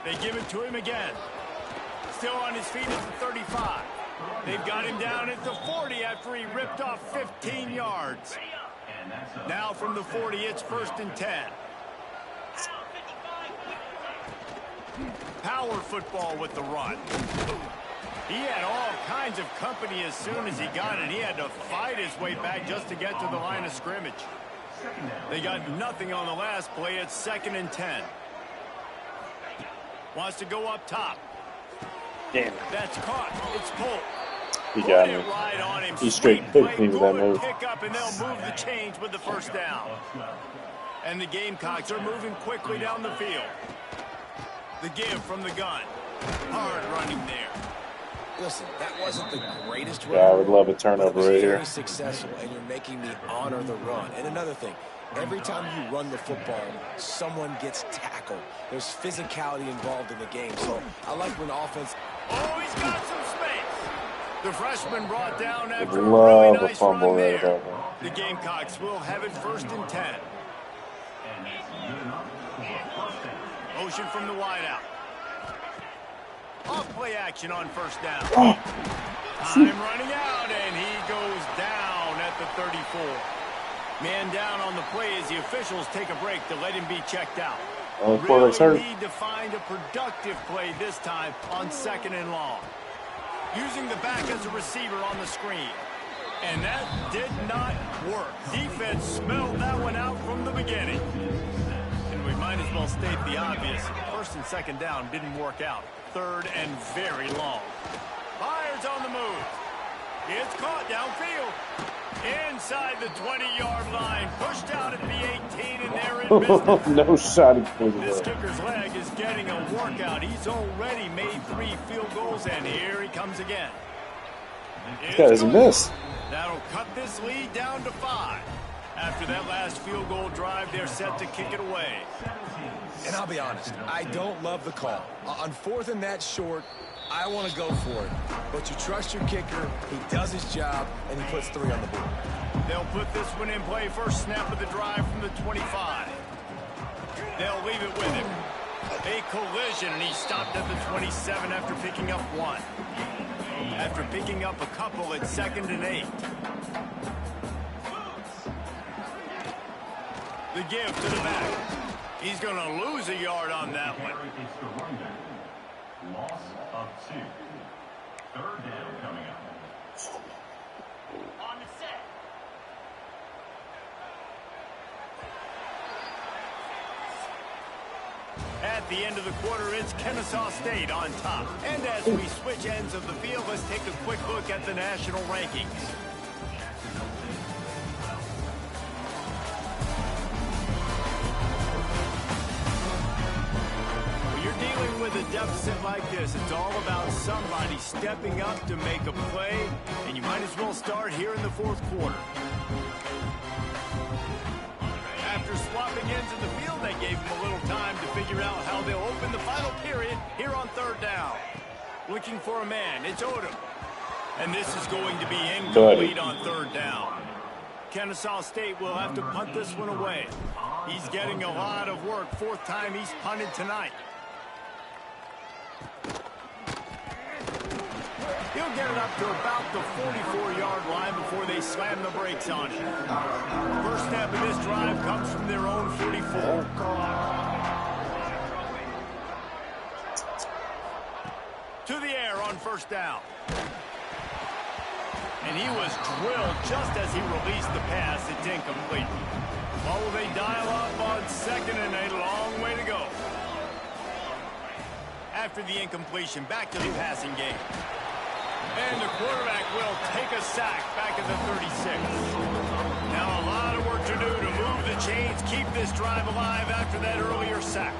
[SPEAKER 1] They give it to him again. Still on his feet at the 35. They've got him down at the 40 after he ripped off 15 yards. Now from the 40, it's 1st and 10. Power football with the run. He had all kinds of company as soon as he got it. He had to fight his way back just to get to the line of scrimmage. They got nothing on the last play. It's 2nd and 10. Wants to go up top.
[SPEAKER 3] Damn it.
[SPEAKER 1] That's caught. It's Polk.
[SPEAKER 3] He got me.
[SPEAKER 1] Right on him.
[SPEAKER 3] He straight picked me with that move.
[SPEAKER 1] Pick up and they'll move the chains with the first down. And the Gamecocks are moving quickly down the field. The give from the gun. Hard running there.
[SPEAKER 6] Listen, that wasn't the greatest run.
[SPEAKER 3] Yeah, I would love a turnover right here.
[SPEAKER 6] Very successful, and you're making me honor the run. And another thing, every time you run the football, someone gets tackled. There's physicality involved in the game. So I like when offense.
[SPEAKER 1] Oh, he's got some space. The freshman brought down after
[SPEAKER 3] Would
[SPEAKER 1] a
[SPEAKER 3] love
[SPEAKER 1] really
[SPEAKER 3] a
[SPEAKER 1] nice
[SPEAKER 3] fumble
[SPEAKER 1] run
[SPEAKER 3] right
[SPEAKER 1] there.
[SPEAKER 3] there.
[SPEAKER 1] The Gamecocks will have it 1st and 10. Motion from the wideout. Off play action on first down. Time running out, and he goes down at the 34. Man down on the play as the officials take a break to let him be checked out. Really need to find a productive play this time on 2nd and long. Using the back as a receiver on the screen. And that did not work. Defense smelled that one out from the beginning. And we might as well state the obvious. 1st and 2nd down didn't work out. 3rd and very long. Fires on the move. It's caught downfield. Inside the 20-yard line. Pushed out at the 18, and they're in business.
[SPEAKER 3] No shot.
[SPEAKER 1] This kicker's leg is getting a workout. He's already made 3 field goals, and here he comes again.
[SPEAKER 3] This guy doesn't miss.
[SPEAKER 1] That'll cut this lead down to 5. After that last field goal drive, they're set to kick it away.
[SPEAKER 6] And I'll be honest, I don't love the call. On 4th and that short, I want to go for it. But you trust your kicker, he does his job, and he puts 3 on the board.
[SPEAKER 1] They'll put this one in play. First snap of the drive from the 25. They'll leave it with him. A collision, and he stopped at the 27 after picking up 1. After picking up a couple, it's 2nd and 8. The give to the back. He's going to lose a yard on that one.
[SPEAKER 8] It's the running back. Loss of 2. Third down coming up.
[SPEAKER 9] On the set.
[SPEAKER 1] At the end of the quarter, it's Kennesaw State on top. And as we switch ends of the field, let's take a quick look at the national rankings. Dealing with a deficit like this, it's all about somebody stepping up to make a play, and you might as well start here in the fourth quarter. After swapping ends in the field, they gave them a little time to figure out how they'll open the final period here on third down. Looking for a man, it's Odom. And this is going to be incomplete on third down. Kennesaw State will have to punt this one away. He's getting a lot of work, fourth time he's punted tonight. He'll get it up to about the 44-yard line before they slam the brakes on him. First step of this drive comes from their own 44. To the air on first down. And he was drilled just as he released the pass. It's incomplete. What will they dial up on second and a long way to go? After the incompletion, back to the passing game. And the quarterback will take a sack back at the 36. Now a lot of work to do to move the chains, keep this drive alive after that earlier sack.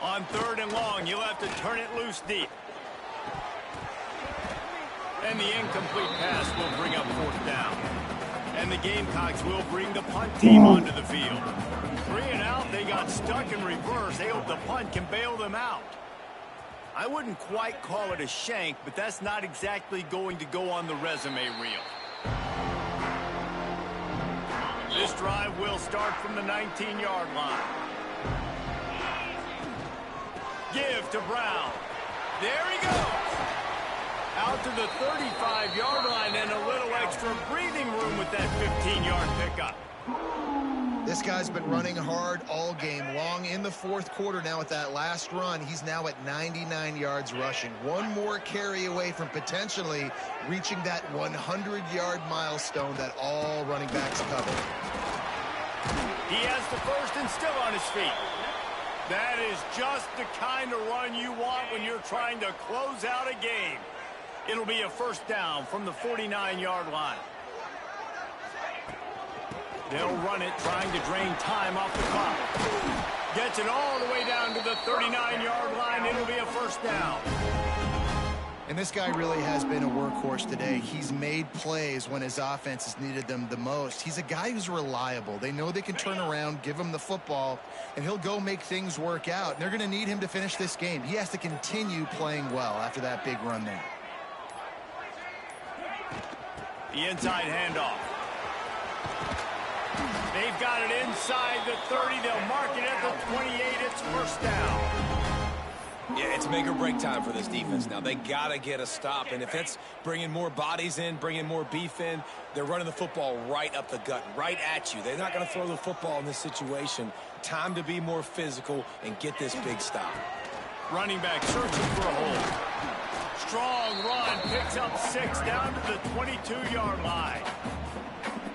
[SPEAKER 1] On third and long, you'll have to turn it loose deep. And the incomplete pass will bring up fourth down. And the Gamecocks will bring the punt team onto the field. 3 and out, they got stuck in reverse. They hope the punt can bail them out. I wouldn't quite call it a shank, but that's not exactly going to go on the resume reel. This drive will start from the 19-yard line. Give to Brown. There he goes. Out to the 35-yard line and a little extra breathing room with that 15-yard pickup.
[SPEAKER 4] This guy's been running hard all game long in the fourth quarter. Now with that last run, he's now at 99 yards rushing. One more carry away from potentially reaching that 100-yard milestone that all running backs cover.
[SPEAKER 1] He has the first and still on his feet. That is just the kind of run you want when you're trying to close out a game. It'll be a first down from the 49-yard line. They'll run it, trying to drain time off the clock. Gets it all the way down to the 39-yard line. It'll be a first down.
[SPEAKER 4] And this guy really has been a workhorse today. He's made plays when his offense has needed them the most. He's a guy who's reliable. They know they can turn around, give him the football, and he'll go make things work out. And they're going to need him to finish this game. He has to continue playing well after that big run there.
[SPEAKER 1] The inside handoff. They've got it inside the 30. They'll mark it at the 28. It's first down.
[SPEAKER 6] Yeah, it's make or break time for this defense now. They got to get a stop. And if it's bringing more bodies in, bringing more beef in, they're running the football right up the gut, right at you. They're not going to throw the football in this situation. Time to be more physical and get this big stop.
[SPEAKER 1] Running back searching for a hole. Strong run, picks up 6 down to the 22-yard line.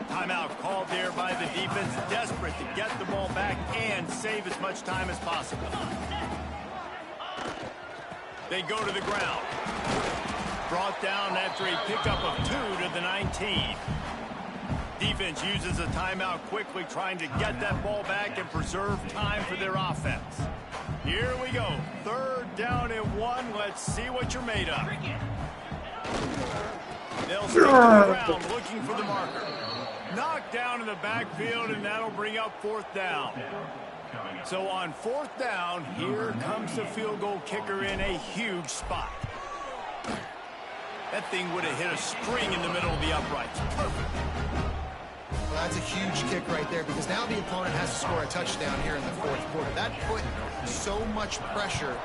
[SPEAKER 1] Timeout called there by the defense, desperate to get the ball back and save as much time as possible. They go to the ground. Brought down after a pickup of 2 to the 19. Defense uses a timeout quickly, trying to get that ball back and preserve time for their offense. Here we go. Third down and 1. Let's see what you're made of. They'll stick to the ground looking for the marker. Knocked down in the backfield, and that'll bring up fourth down. So on fourth down, here comes the field goal kicker in a huge spot. That thing would have hit a string in the middle of the uprights. Perfect.
[SPEAKER 4] Well, that's a huge kick right there, because now the opponent has to score a touchdown here in the fourth quarter. That put so much pressure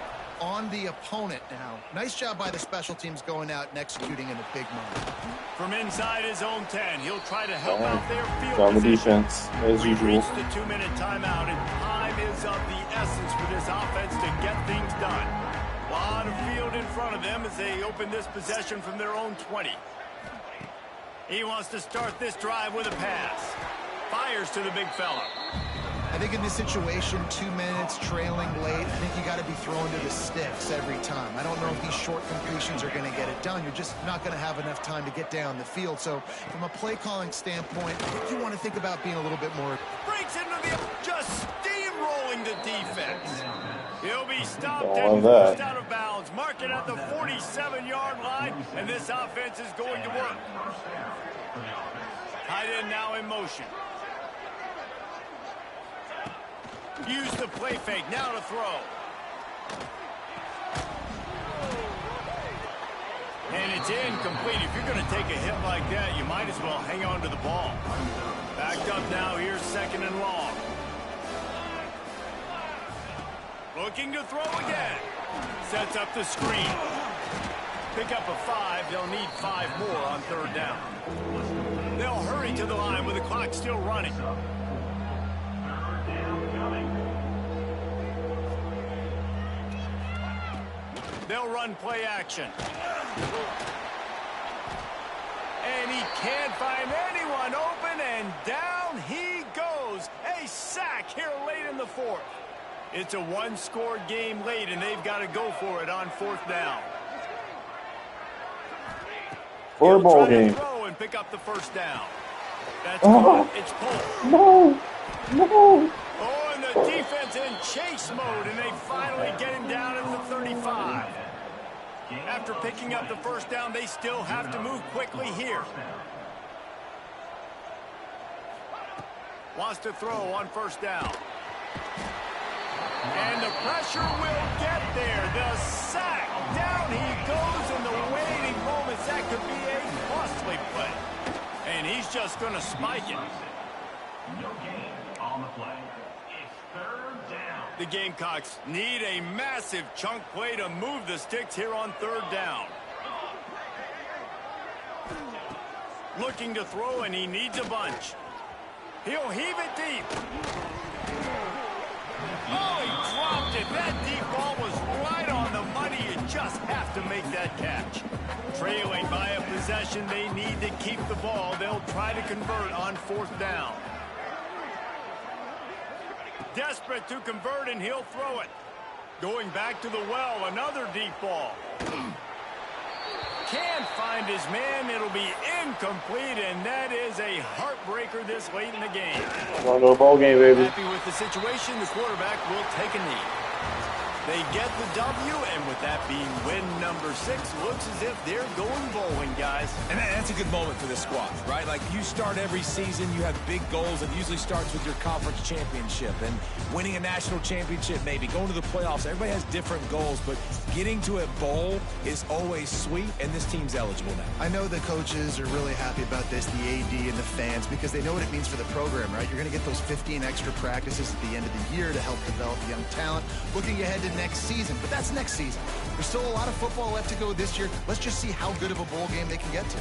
[SPEAKER 4] on the opponent now. Nice job by the special teams going out and executing in a big moment.
[SPEAKER 1] From inside his own 10, he'll try to help out their field
[SPEAKER 3] On the
[SPEAKER 1] position.
[SPEAKER 3] defense, as
[SPEAKER 1] We've
[SPEAKER 3] usual.
[SPEAKER 1] reached the 2-minute timeout, and time is of the essence for this offense to get things done. A lot of field in front of them as they open this possession from their own 20. He wants to start this drive with a pass. Fires to the big fella.
[SPEAKER 4] I think in this situation, 2 minutes, trailing late, I think you got to be throwing to the sticks every time. I don't know if these short completions are going to get it done. You're just not going to have enough time to get down the field. So from a play calling standpoint, I think you want to think about being a little bit more.
[SPEAKER 1] Breaks into the, just steamrolling the defense. He'll be stopped
[SPEAKER 3] All
[SPEAKER 1] and
[SPEAKER 3] of that.
[SPEAKER 1] forced out of bounds. Mark it at the 47-yard line, and this offense is going to work. Tight end now in motion. Use the play fake, now to throw. And it's incomplete. If you're going to take a hit like that, you might as well hang on to the ball. Backed up now, here's 2nd and long. Looking to throw again. Sets up the screen. Pick up a 5. They'll need 5 more on 3rd down. They'll hurry to the line with the clock still running. They'll run play action. And he can't find anyone open, and down he goes. A sack here late in the 4th. It's a one-score game late, and they've got to go for it on 4th down.
[SPEAKER 3] 4-ball game.
[SPEAKER 1] Throw and pick up the 1st down. That's caught. It's pulled.
[SPEAKER 3] No.
[SPEAKER 1] Oh, and the defense in chase mode, and they finally get him down at the 35. After picking up the 1st down, they still have to move quickly here. Wants to throw on 1st down. And the pressure will get there. The sack. Down he goes in the waiting moments. That could be a costly play. And he's just going to spike it.
[SPEAKER 8] No gain on the play. It's 3rd down.
[SPEAKER 1] The Gamecocks need a massive chunk play to move the sticks here on 3rd down. Looking to throw, and he needs a bunch. He'll heave it deep. Oh, he dropped it. That deep ball was right on the money. You just have to make that catch. Trailing by a possession, they need to keep the ball. They'll try to convert on 4th down. Desperate to convert, and he'll throw it. Going back to the well, another deep ball. Can't find his man. It'll be incomplete, and that is a heartbreaker this late in the game.
[SPEAKER 3] Going to a ball game, baby.
[SPEAKER 1] Happy with the situation, the quarterback will take a knee. They get the W, and with that being win number 6, looks as if they're going bowling, guys.
[SPEAKER 6] And that's a good moment for the squad, right? Like, you start every season, you have big goals. It usually starts with your conference championship and winning a national championship, maybe going to the playoffs. Everybody has different goals, but getting to a bowl is always sweet, and this team's eligible now.
[SPEAKER 4] I know the coaches are really happy about this, the AD and the fans, because they know what it means for the program, right? You're going to get those 15 extra practices at the end of the year to help develop young talent. Looking ahead to next season, but that's next season. There's still a lot of football left to go this year. Let's just see how good of a bowl game they can get to.